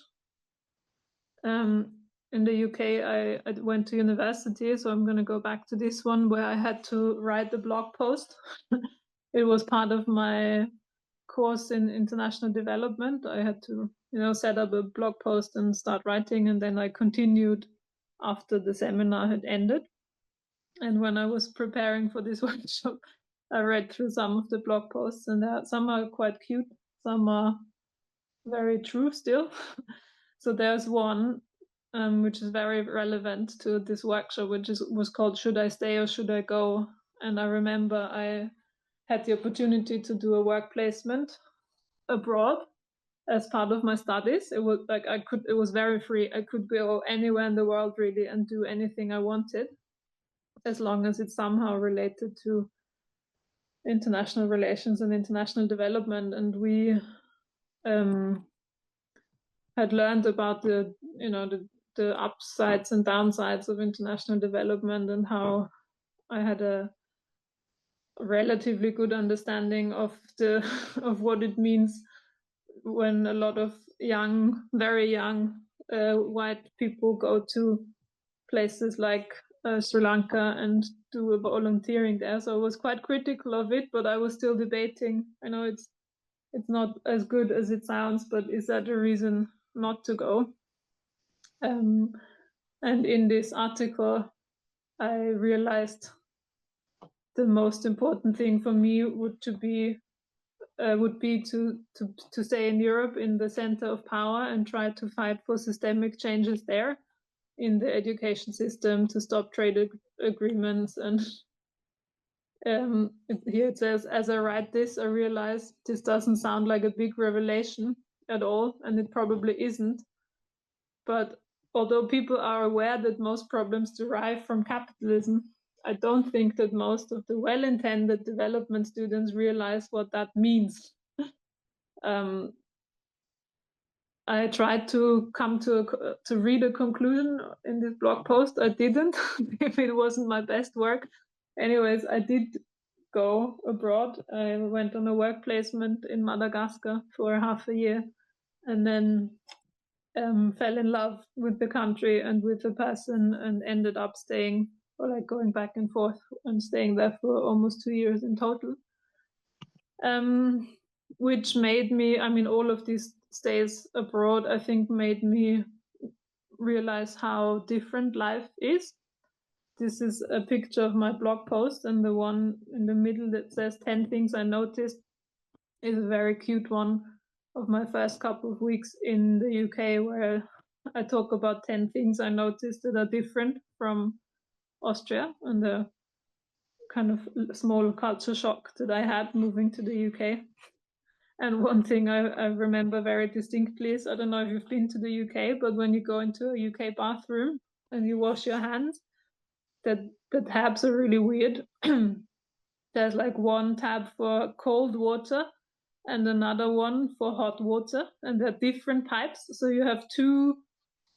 In the UK, I went to university, so I'm going to go back to this one where I had to write the blog post. It was part of my course in international development. I had to, set up a blog post and start writing, and then I continued after the seminar had ended. And when I was preparing for this workshop, I read through some of the blog posts, and some are quite cute, some are very true still. So there's one which is very relevant to this workshop, which was called "Should I Stay or Should I Go?" And I remember I had the opportunity to do a work placement abroad as part of my studies. It was like it was very free. I could go anywhere in the world really and do anything I wanted, as long as it's somehow related to international relations and international development. And we had learned about the upsides and downsides of international development, and how I had a relatively good understanding of of what it means when a lot of very young white people go to places like Sri Lanka and do volunteering there. So I was quite critical of it, but I was still debating. I know it's it's not as good as it sounds, but is that a reason not to go? And in this article, I realized the most important thing for me would be to stay in Europe, in the center of power, and try to fight for systemic changes there in the education system, to stop trade agreements. And here it says, as I write this, I realize this doesn't sound like a big revelation at all, and it probably isn't. But although people are aware that most problems derive from capitalism, I don't think that most of the well-intended development students realize what that means. I tried to come to read a conclusion in this blog post. I didn't. If it wasn't my best work. Anyways, I did go abroad. I went on a work placement in Madagascar for half a year, and then fell in love with the country and with the person, and ended up staying, or like going back and forth and staying there for almost 2 years in total. Which made me, I mean, all of these stays abroad, I think, made me realize how different life is. This is a picture of my blog post, and the one in the middle that says 10 things I noticed is a very cute one of my first couple of weeks in the UK, where I talk about 10 things I noticed that are different from Austria, and the kind of small culture shock that I had moving to the UK. And one thing I remember very distinctly is, I don't know if you've been to the UK, but when you go into a UK bathroom and you wash your hands, the tabs are really weird. There's like one tab for cold water and another one for hot water, and they're different pipes. So you have two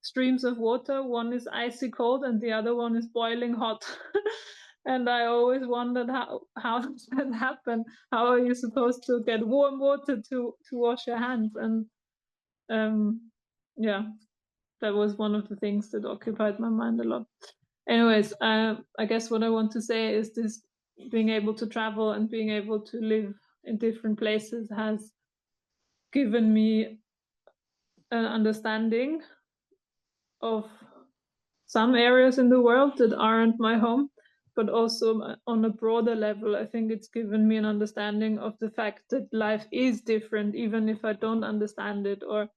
streams of water. One is icy cold and the other one is boiling hot. And I always wondered, how does that happen? How are you supposed to get warm water to wash your hands? And yeah, that was one of the things that occupied my mind a lot. Anyways, I guess what I want to say is this: being able to travel and being able to live in different places has given me an understanding of some areas in the world that aren't my home, but also on a broader level, I think it's given me an understanding of the fact that life is different, even if I don't understand it, or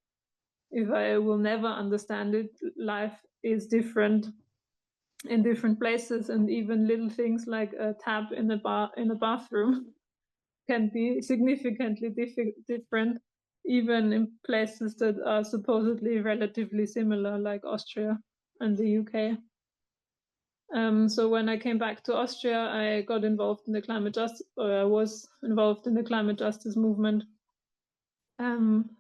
if I will never understand it. Life is different in different places, and even little things like a tap in a bathroom can be significantly different, even in places that are supposedly relatively similar, like Austria and the UK. So when I came back to Austria, I got involved in the climate justice, or I was involved in the climate justice movement. And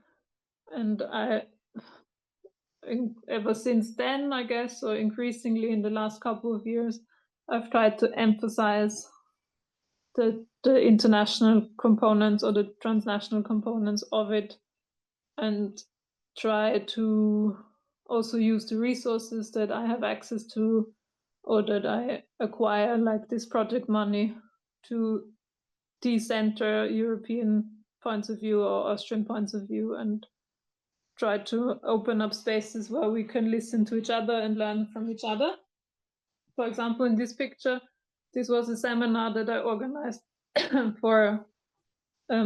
ever since then, I guess, or increasingly in the last couple of years, I've tried to emphasize the international components or the transnational components of it, and try to also use the resources that I have access to, or that I acquire, like this project money, to decenter European points of view or Austrian points of view, and try to open up spaces where we can listen to each other and learn from each other. For example, in this picture, this was a seminar that I organized for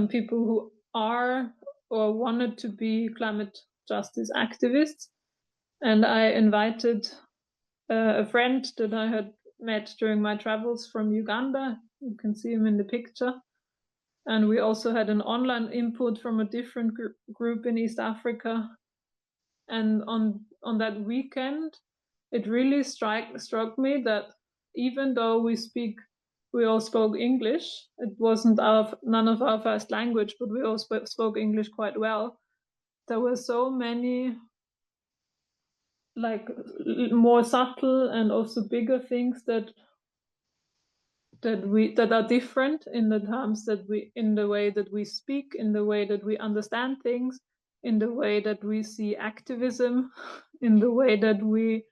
people who are or wanted to be climate justice activists. And I invited a friend that I had met during my travels from Uganda. You can see him in the picture. And we also had an online input from a different group in East Africa. And on that weekend, it really struck me that even though we all spoke English, it wasn't none of our first language, but we all spoke English quite well. There were so many like more subtle and also bigger things that are different in the terms in the way that we speak, in the way that we understand things, in the way that we see activism, in the way that we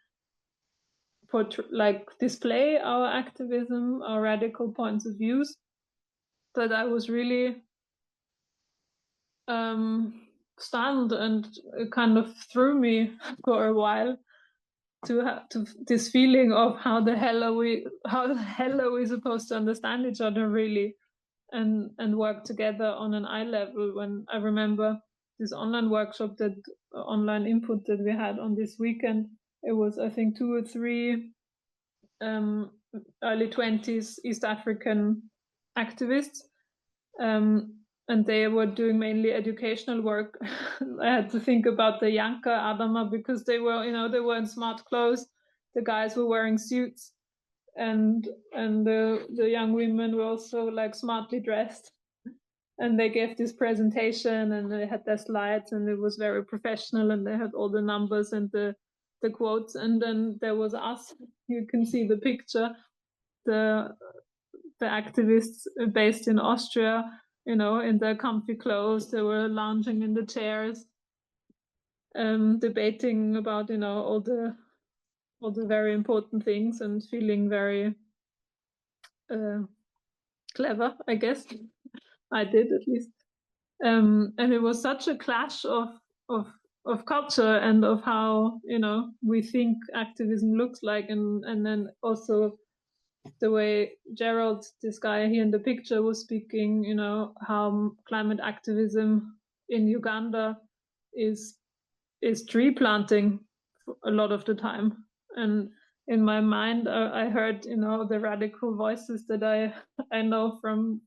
display our activism, our radical points of views, that I was really stunned, and it kind of threw me for a while to this feeling of how the hell are we supposed to understand each other really, and work together on an eye level. When I remember this online workshop, that online input that we had on this weekend, it was, I think, 2 or 3 early 20s East African activists, and they were doing mainly educational work. I had to think about the Yanka Adama, because they were in smart clothes. The guys were wearing suits, and the young women were also like smartly dressed. And they gave this presentation, and they had their slides, and it was very professional, and they had all the numbers and the quotes. And then there was us. You can see the picture, the activists based in Austria, in their comfy clothes. They were lounging in the chairs, debating about all the very important things, and feeling very clever, I guess. I did, at least. And it was such a clash of culture, and of how we think activism looks like, and then also the way Gerald, this guy here in the picture, was speaking, how climate activism in Uganda is tree planting a lot of the time. And in my mind, I heard the radical voices that I know from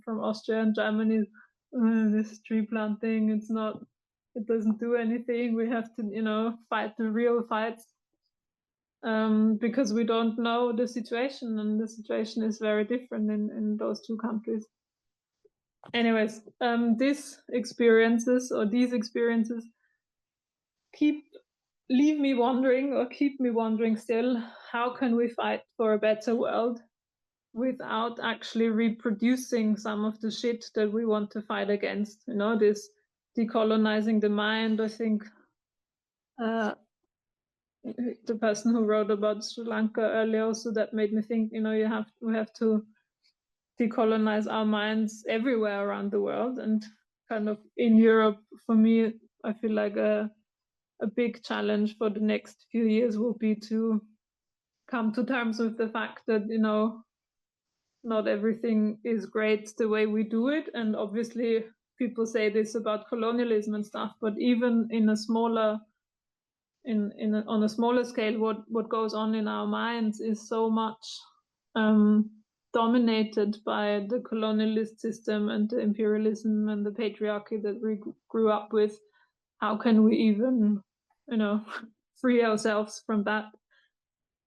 Austria and Germany. This tree planting, it doesn't do anything. We have to fight the real fights, because we don't know the situation, and the situation is very different in those 2 countries. Anyways, these experiences keep me wondering still, how can we fight for a better world without actually reproducing some of the shit that we want to fight against? This decolonizing the mind. I think the person who wrote about Sri Lanka earlier, also, that made me think, we have to decolonize our minds everywhere around the world. And kind of in Europe, for me, I feel like a big challenge for the next few years will be to come to terms with the fact that not everything is great the way we do it. And obviously people say this about colonialism and stuff, but even in a smaller on a smaller scale, what goes on in our minds is so much dominated by the colonialist system and the imperialism and the patriarchy that we grew up with. How can we even free ourselves from that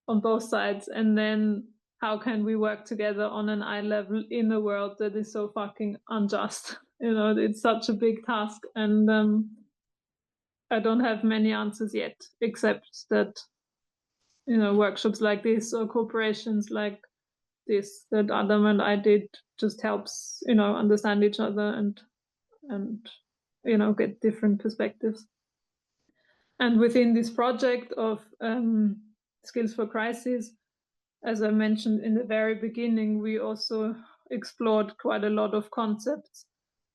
on both sides? And then how can we work together on an eye level in a world that is so fucking unjust? It's such a big task, and I don't have many answers yet, except that workshops like this, or corporations like this that Adam and I did, just helps understand each other and get different perspectives. And within this project of Skills for Crises, as I mentioned in the very beginning, we also explored quite a lot of concepts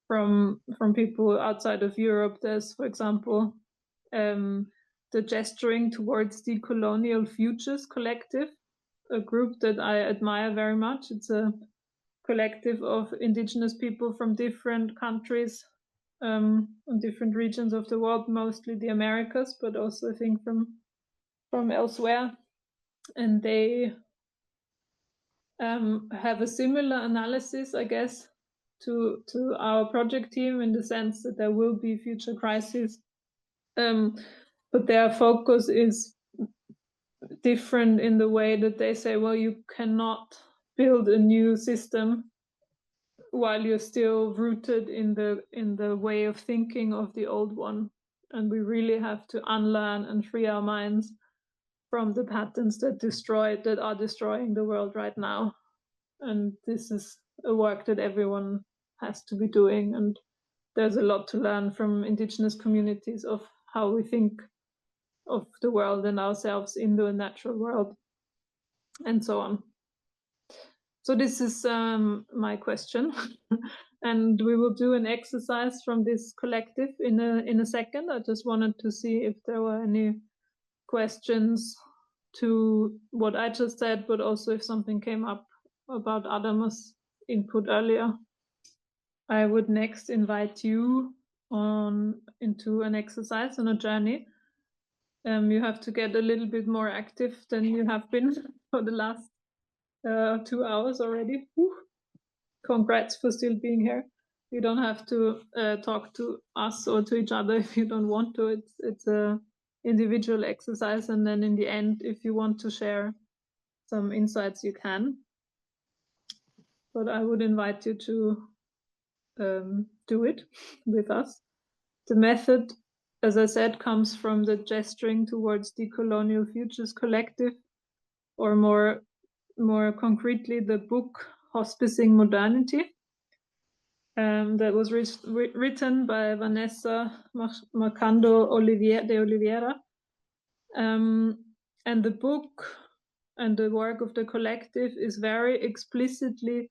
from people outside of Europe. There's, for example, the Gesturing Towards Decolonial Futures Collective, a group that I admire very much. It's a collective of indigenous people from different countries, on different regions of the world, mostly the Americas, but also I think from elsewhere. And they have a similar analysis, I guess, to our project team, in the sense that there will be future crises, but their focus is different in the way that they say, well, you cannot build a new system while you're still rooted in the way of thinking of the old one. And we really have to unlearn and free our minds from the patterns that are destroying the world right now. And this is a work that everyone has to be doing. And there's a lot to learn from indigenous communities of how we think of the world and ourselves in the natural world, and so on. So this is my question. and we will do an exercise from this collective in a second. I just wanted to see if there were any questions to what I just said, but also if something came up about Adama's input earlier. I would next invite you into an exercise and a journey. You have to get a little bit more active than you have been for the last 2 hours already. Whew. Congrats for still being here. You don't have to talk to us or to each other if you don't want to. It's a individual exercise, and then in the end, if you want to share some insights, you can. But I would invite you to do it with us. The method, as I said, comes from the Gesturing Towards Decolonial Futures Collective, or more concretely, the book Hospicing Modernity. That was written by Vanessa Marcando de Oliveira. And the book and the work of the collective is very explicitly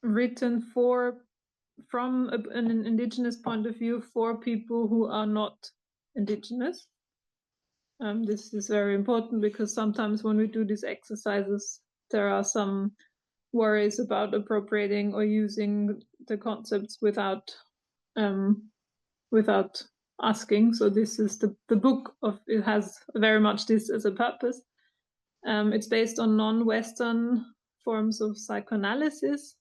written from an indigenous point of view for people who are not indigenous. This is very important because sometimes when we do these exercises, there are some worries about appropriating or using the concepts without asking. So this is the book it has very much this as a purpose. It's based on non-Western forms of psychoanalysis,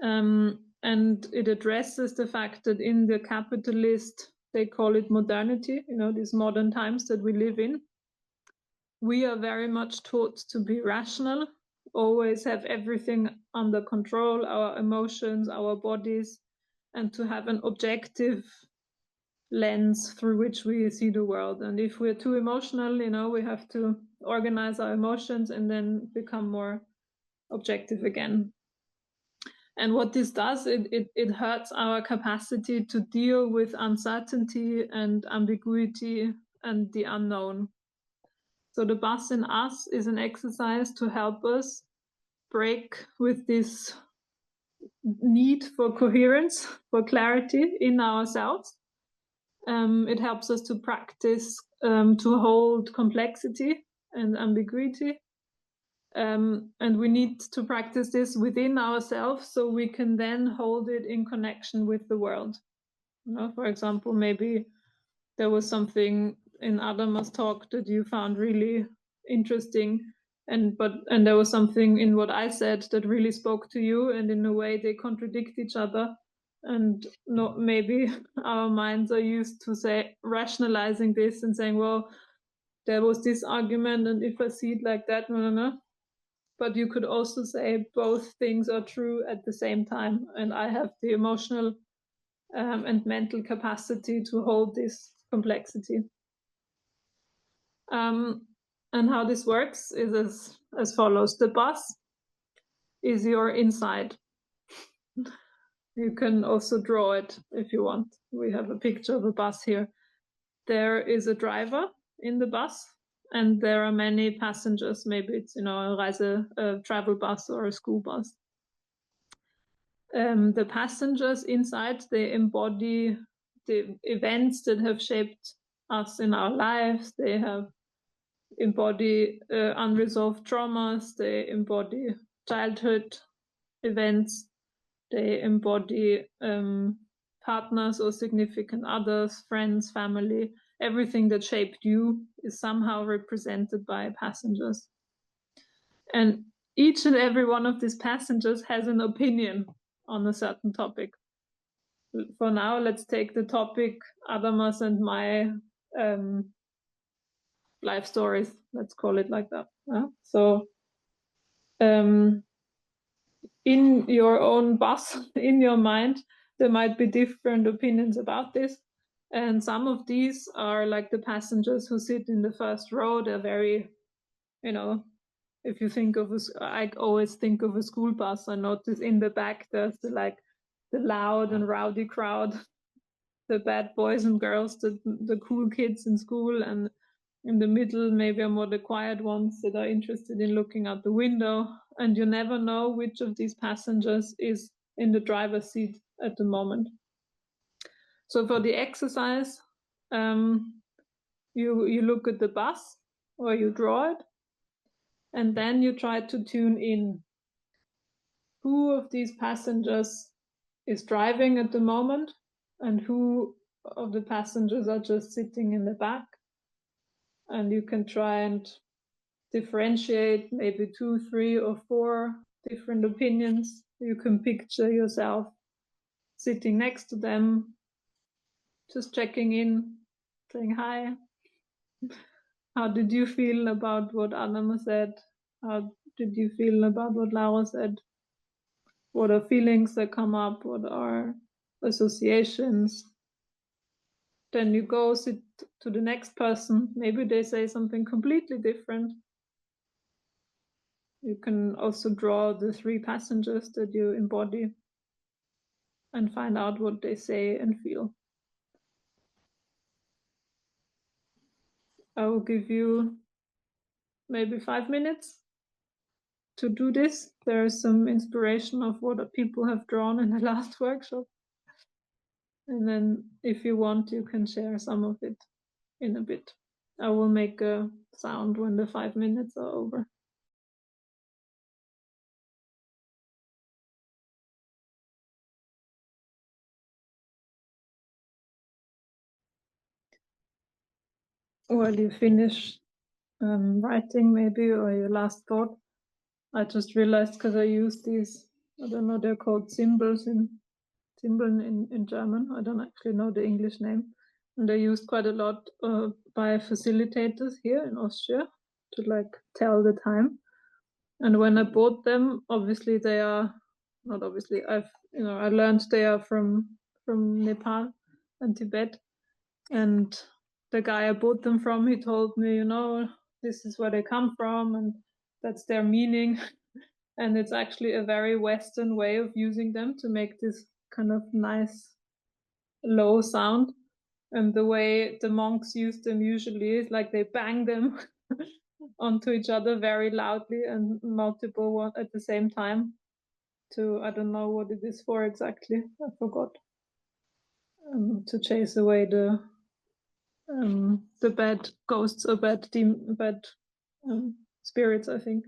and it addresses the fact that in the capitalist, they call it modernity, these modern times that we live in, we are very much taught to be rational, always have everything under control, our emotions, our bodies, and to have an objective lens through which we see the world. And if we're too emotional, we have to organize our emotions and then become more objective again. And what this does, it hurts our capacity to deal with uncertainty and ambiguity and the unknown. So the bus in us is an exercise to help us break with this need for coherence, for clarity in ourselves. It helps us to practice to hold complexity and ambiguity. And we need to practice this within ourselves so we can then hold it in connection with the world. For example, maybe there was something in Adama's talk that you found really interesting, and there was something in what I said that really spoke to you, and in a way they contradict each other. And maybe our minds are used to rationalizing this and saying, well, there was this argument, and if I see it like that, no. But you could also say both things are true at the same time, and I have the emotional and mental capacity to hold this complexity. And how this works is as follows. The bus is your inside. You can also draw it if you want. We have a picture of a bus here. There is a driver in the bus, and there are many passengers. Maybe it's a travel bus or a school bus. The passengers inside, they embody the events that have shaped us in our lives. They embody unresolved traumas. They embody childhood events. They embody partners or significant others, friends, family. Everything that shaped you is somehow represented by passengers. And each and every one of these passengers has an opinion on a certain topic. For now, let's take the topic Adama's and my life stories. Let's call it like that. So in your own bus, in your mind, there might be different opinions about this. And some of these are like the passengers who sit in the first row. They're very, if you think of I always think of a school bus. I notice in the back there's the loud and rowdy crowd, the bad boys and girls, the cool kids in school, and in the middle maybe are more the quiet ones that are interested in looking out the window, and you never know which of these passengers is in the driver's seat at the moment. So for the exercise, you look at the bus or you draw it, and then you try to tune in who of these passengers is driving at the moment and who of the passengers are just sitting in the back. And you can try and differentiate maybe 2, 3, or 4 different opinions. You can picture yourself sitting next to them, just checking in, saying hi. How did you feel about what Adama said? How did you feel about what Laura said? What are feelings that come up? What are associations? Then you go sit to the next person. Maybe they say something completely different. You can also draw the 3 passengers that you embody and find out what they say and feel. I will give you maybe 5 minutes to do this. There is some inspiration of what people have drawn in the last workshop. And then if you want, you can share some of it in a bit. I will make a sound when the 5 minutes are over. While you finish writing maybe, or your last thought, I just realized because I use these, I don't know, they're called symbols in German. I don't actually know the English name. And they're used quite a lot by facilitators here in Austria to like tell the time. And when I bought them, obviously they are, not obviously, I learned they are from Nepal and Tibet. And the guy I bought them from, he told me, this is where they come from and that's their meaning. And it's actually a very Western way of using them to make this kind of nice low sound. And the way the monks use them usually is like they bang them onto each other very loudly and multiple one at the same time to, I don't know what it is for exactly, I forgot, to chase away the bad ghosts or bad spirits, I think.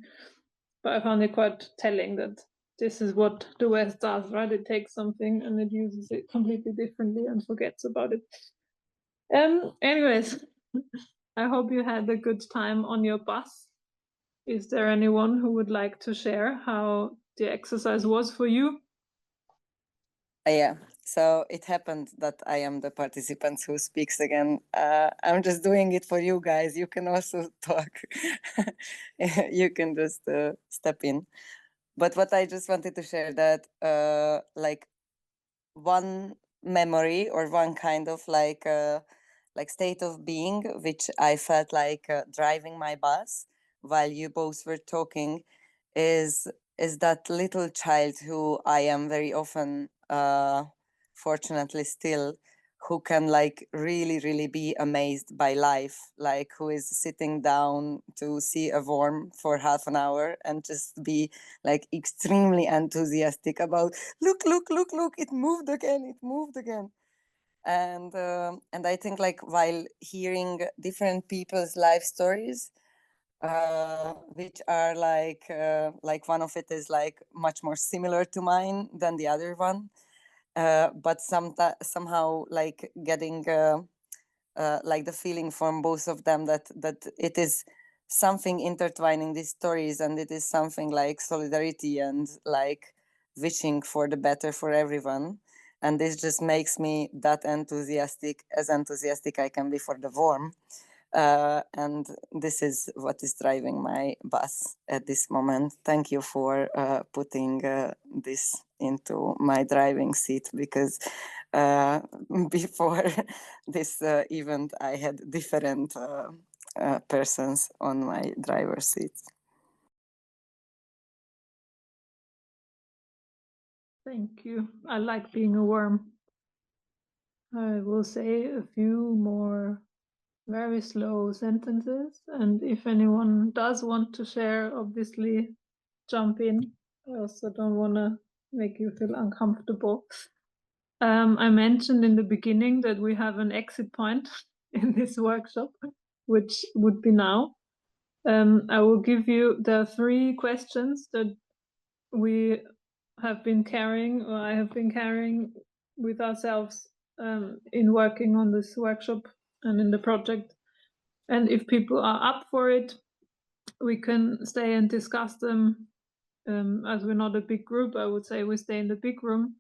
But I found it quite telling that this is what the West does, right? It takes something and it uses it completely differently and forgets about it. Anyways, I hope you had a good time on your bus. Is there anyone who would like to share how the exercise was for you? Yeah, so it happened that I am the participant who speaks again. I'm just doing it for you guys. You can also talk. You can just step in. But what I just wanted to share that like one memory or one kind of like state of being, which I felt like driving my bus while you both were talking, is that little child who I am very often, fortunately still, who can like really be amazed by life, like who is sitting down to see a worm for half an hour and just be like extremely enthusiastic about look, it moved again. And I think like while hearing different people's life stories, which are like one of it is like much more similar to mine than the other one, but somehow like getting like the feeling from both of them that it is something intertwining these stories, and it is something like solidarity and like wishing for the better for everyone. And this just makes me that enthusiastic, as enthusiastic I can be for the worm. And this is what is driving my bus at this moment. Thank you for putting this into my driving seat, because before this event I had different persons on my driver's seat. Thank you. I like being a worm. I will say a few more very slow sentences, and if anyone does want to share, obviously jump in. I also don't want to make you feel uncomfortable. I mentioned in the beginning that we have an exit point in this workshop, which would be now. I will give you the 3 questions that we have been carrying, or I have been carrying with ourselves in working on this workshop and in the project. And if people are up for it, we can stay and discuss them. As we're not a big group, I would say we stay in the big room.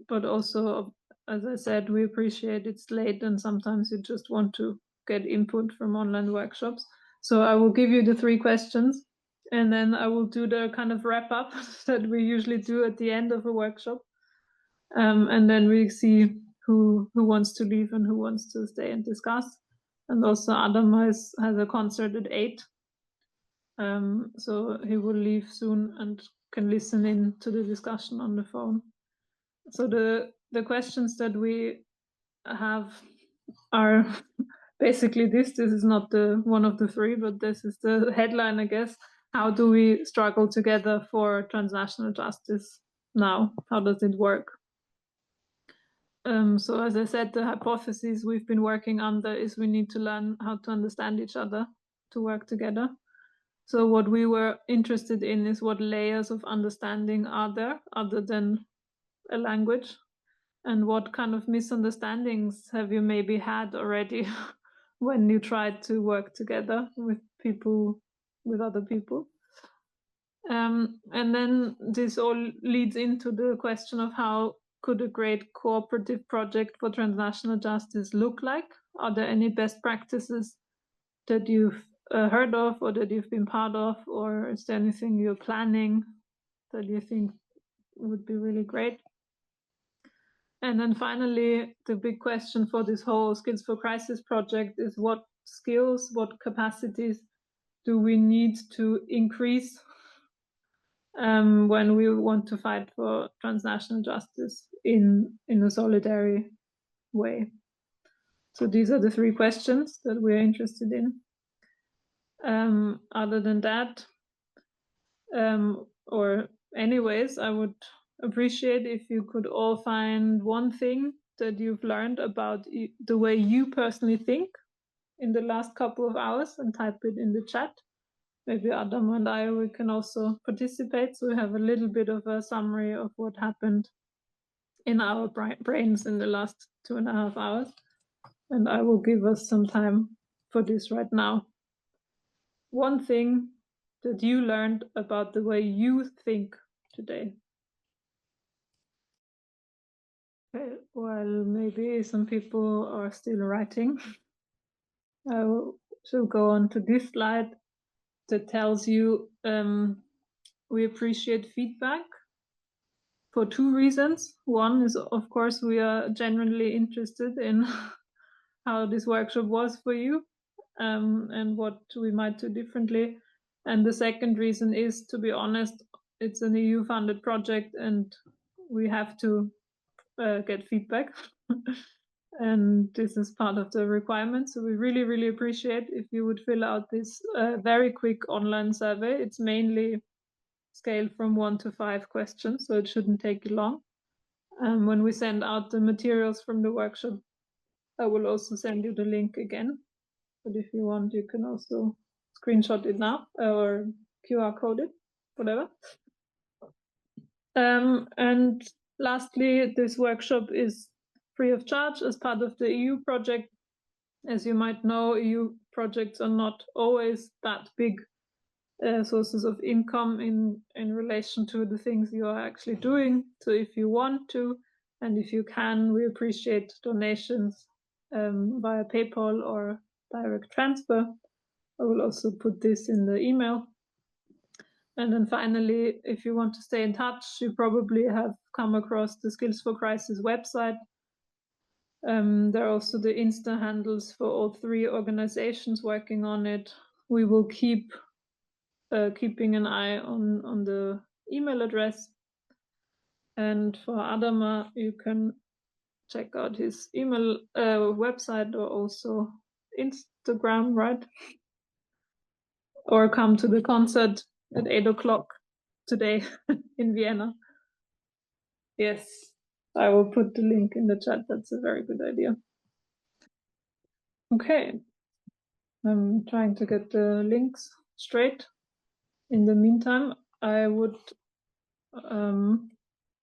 But also, as I said, we appreciate it's late and sometimes you just want to get input from online workshops. So I will give you the 3 questions and then I will do the kind of wrap up that we usually do at the end of a workshop. And then we see who wants to leave and who wants to stay and discuss. And also Adama has a concert at 8. So he will leave soon and can listen in to the discussion on the phone. So the questions that we have are basically this is not the one of the 3, but this is the headline, I guess. How do we struggle together for transnational justice now? How does it work? So as I said, the hypothesis we've been working under is we need to learn how to understand each other to work together. So what we were interested in is what layers of understanding are there other than a language, and what kind of misunderstandings have you maybe had already when you tried to work together with other people. And then this all leads into the question of how could a great cooperative project for transnational justice look like? Are there any best practices that you've heard of or that you've been part of, or is there anything you're planning that you think would be really great? And then finally, the big question for this whole Skills for Crisis project is what skills, what capacities do we need to increase when we want to fight for transnational justice in a solidary way? So these are the 3 questions that we're interested in. Other than that, or anyways, I would appreciate if you could all find one thing that you've learned about the way you personally think in the last couple of hours and type it in the chat. Maybe Adam and we can also participate, so we have a little bit of a summary of what happened in our brains in the last 2.5 hours. And I will give us some time for this right now. One thing that you learned about the way you think today. Okay, well, maybe some people are still writing. I shall go on to this slide that tells you we appreciate feedback for 2 reasons. One is, of course, we are genuinely interested in how this workshop was for you and what we might do differently. And the second reason is, to be honest, it's an EU-funded project and we have to get feedback. And this is part of the requirement. So we really, really appreciate if you would fill out this very quick online survey. It's mainly scaled from 1 to 5 questions, so it shouldn't take you long. When we send out the materials from the workshop, I will also send you the link again. But if you want, you can also screenshot it now or QR code it, whatever. And lastly, this workshop is free of charge as part of the EU project. As you might know, EU projects are not always that big sources of income in relation to the things you are actually doing. So if you want to, and if you can, we appreciate donations via PayPal or direct transfer. I will also put this in the email. And then finally, if you want to stay in touch, you probably have come across the Skills for Crisis website. There are also the Insta handles for all 3 organizations working on it. We will keep keeping an eye on the email address. And for Adama, you can check out his email website or also Instagram, right? Or come to the concert at 8 o'clock today in Vienna. Yes, I will put the link in the chat. That's a very good idea. Okay, I'm trying to get the links straight. In the meantime, I would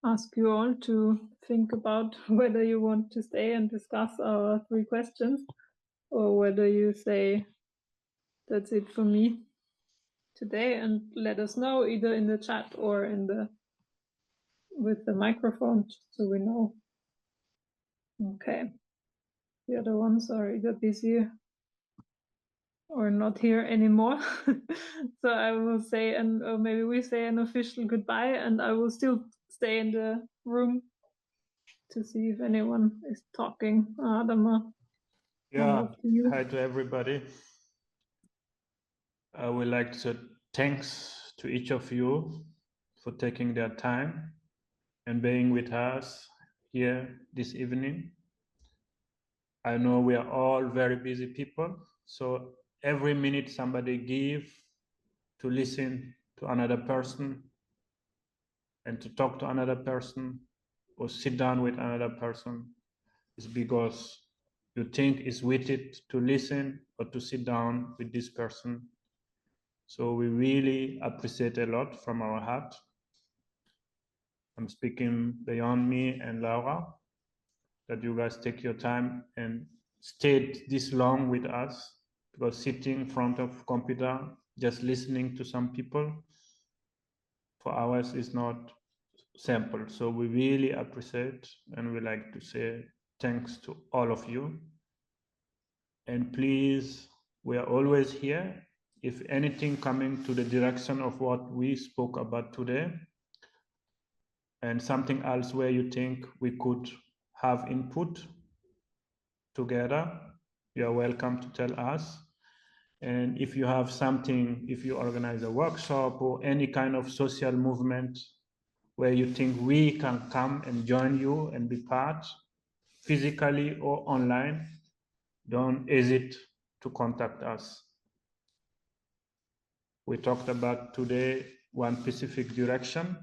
ask you all to think about whether you want to stay and discuss our 3 questions, or whether you say that's it for me today, and let us know either in the chat or in the with the microphone, so we know. Okay, the other ones are either busy or not here anymore. So I will say, or maybe we say an official goodbye, and I will still stay in the room to see if anyone is talking. Adama, Yeah, to you. hi to everybody. I would like to thanks to each of you for taking their time and being with us here this evening. I know we are all very busy people, so every minute somebody give to listen to another person and to talk to another person or sit down with another person is because you think it's worth it to listen or to sit down with this person. So we really appreciate a lot from our heart. I'm speaking beyond me and Laura, that you guys take your time and stayed this long with us, because sitting in front of computer, just listening to some people for hours is not simple. So we really appreciate, and we like to say thanks to all of you. And please, we are always here. If anything coming to the direction of what we spoke about today, and something else where you think we could have input together, you are welcome to tell us. And if you have something, if you organize a workshop or any kind of social movement where you think we can come and join you and be part, physically or online, don't hesitate to contact us. We talked about today one specific direction,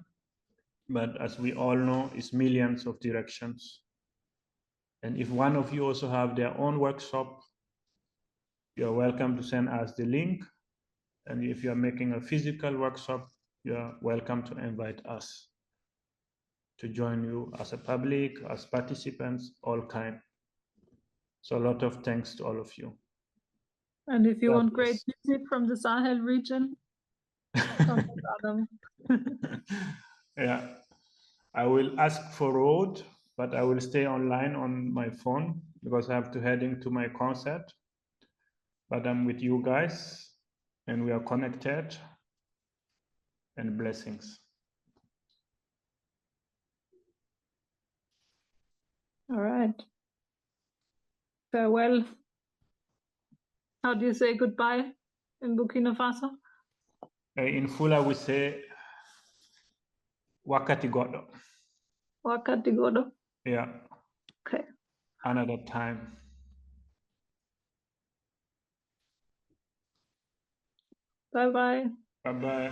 but as we all know, it's millions of directions. And if one of you also have their own workshop, you're welcome to send us the link. And if you're making a physical workshop, you're welcome to invite us to join you as a public, as participants, all kind. So a lot of thanks to all of you. And if you God want great bless. music from the Sahel region, contact Adam. Yeah, I will ask for road, but I will stay online on my phone because I have to head into my concert. But I'm with you guys and we are connected, and blessings. All right. Farewell. How do you say goodbye in Burkina Faso? In Fula, we say Wakati Godo. Wakati godo. Yeah. Okay. Another time. Bye bye. Bye bye.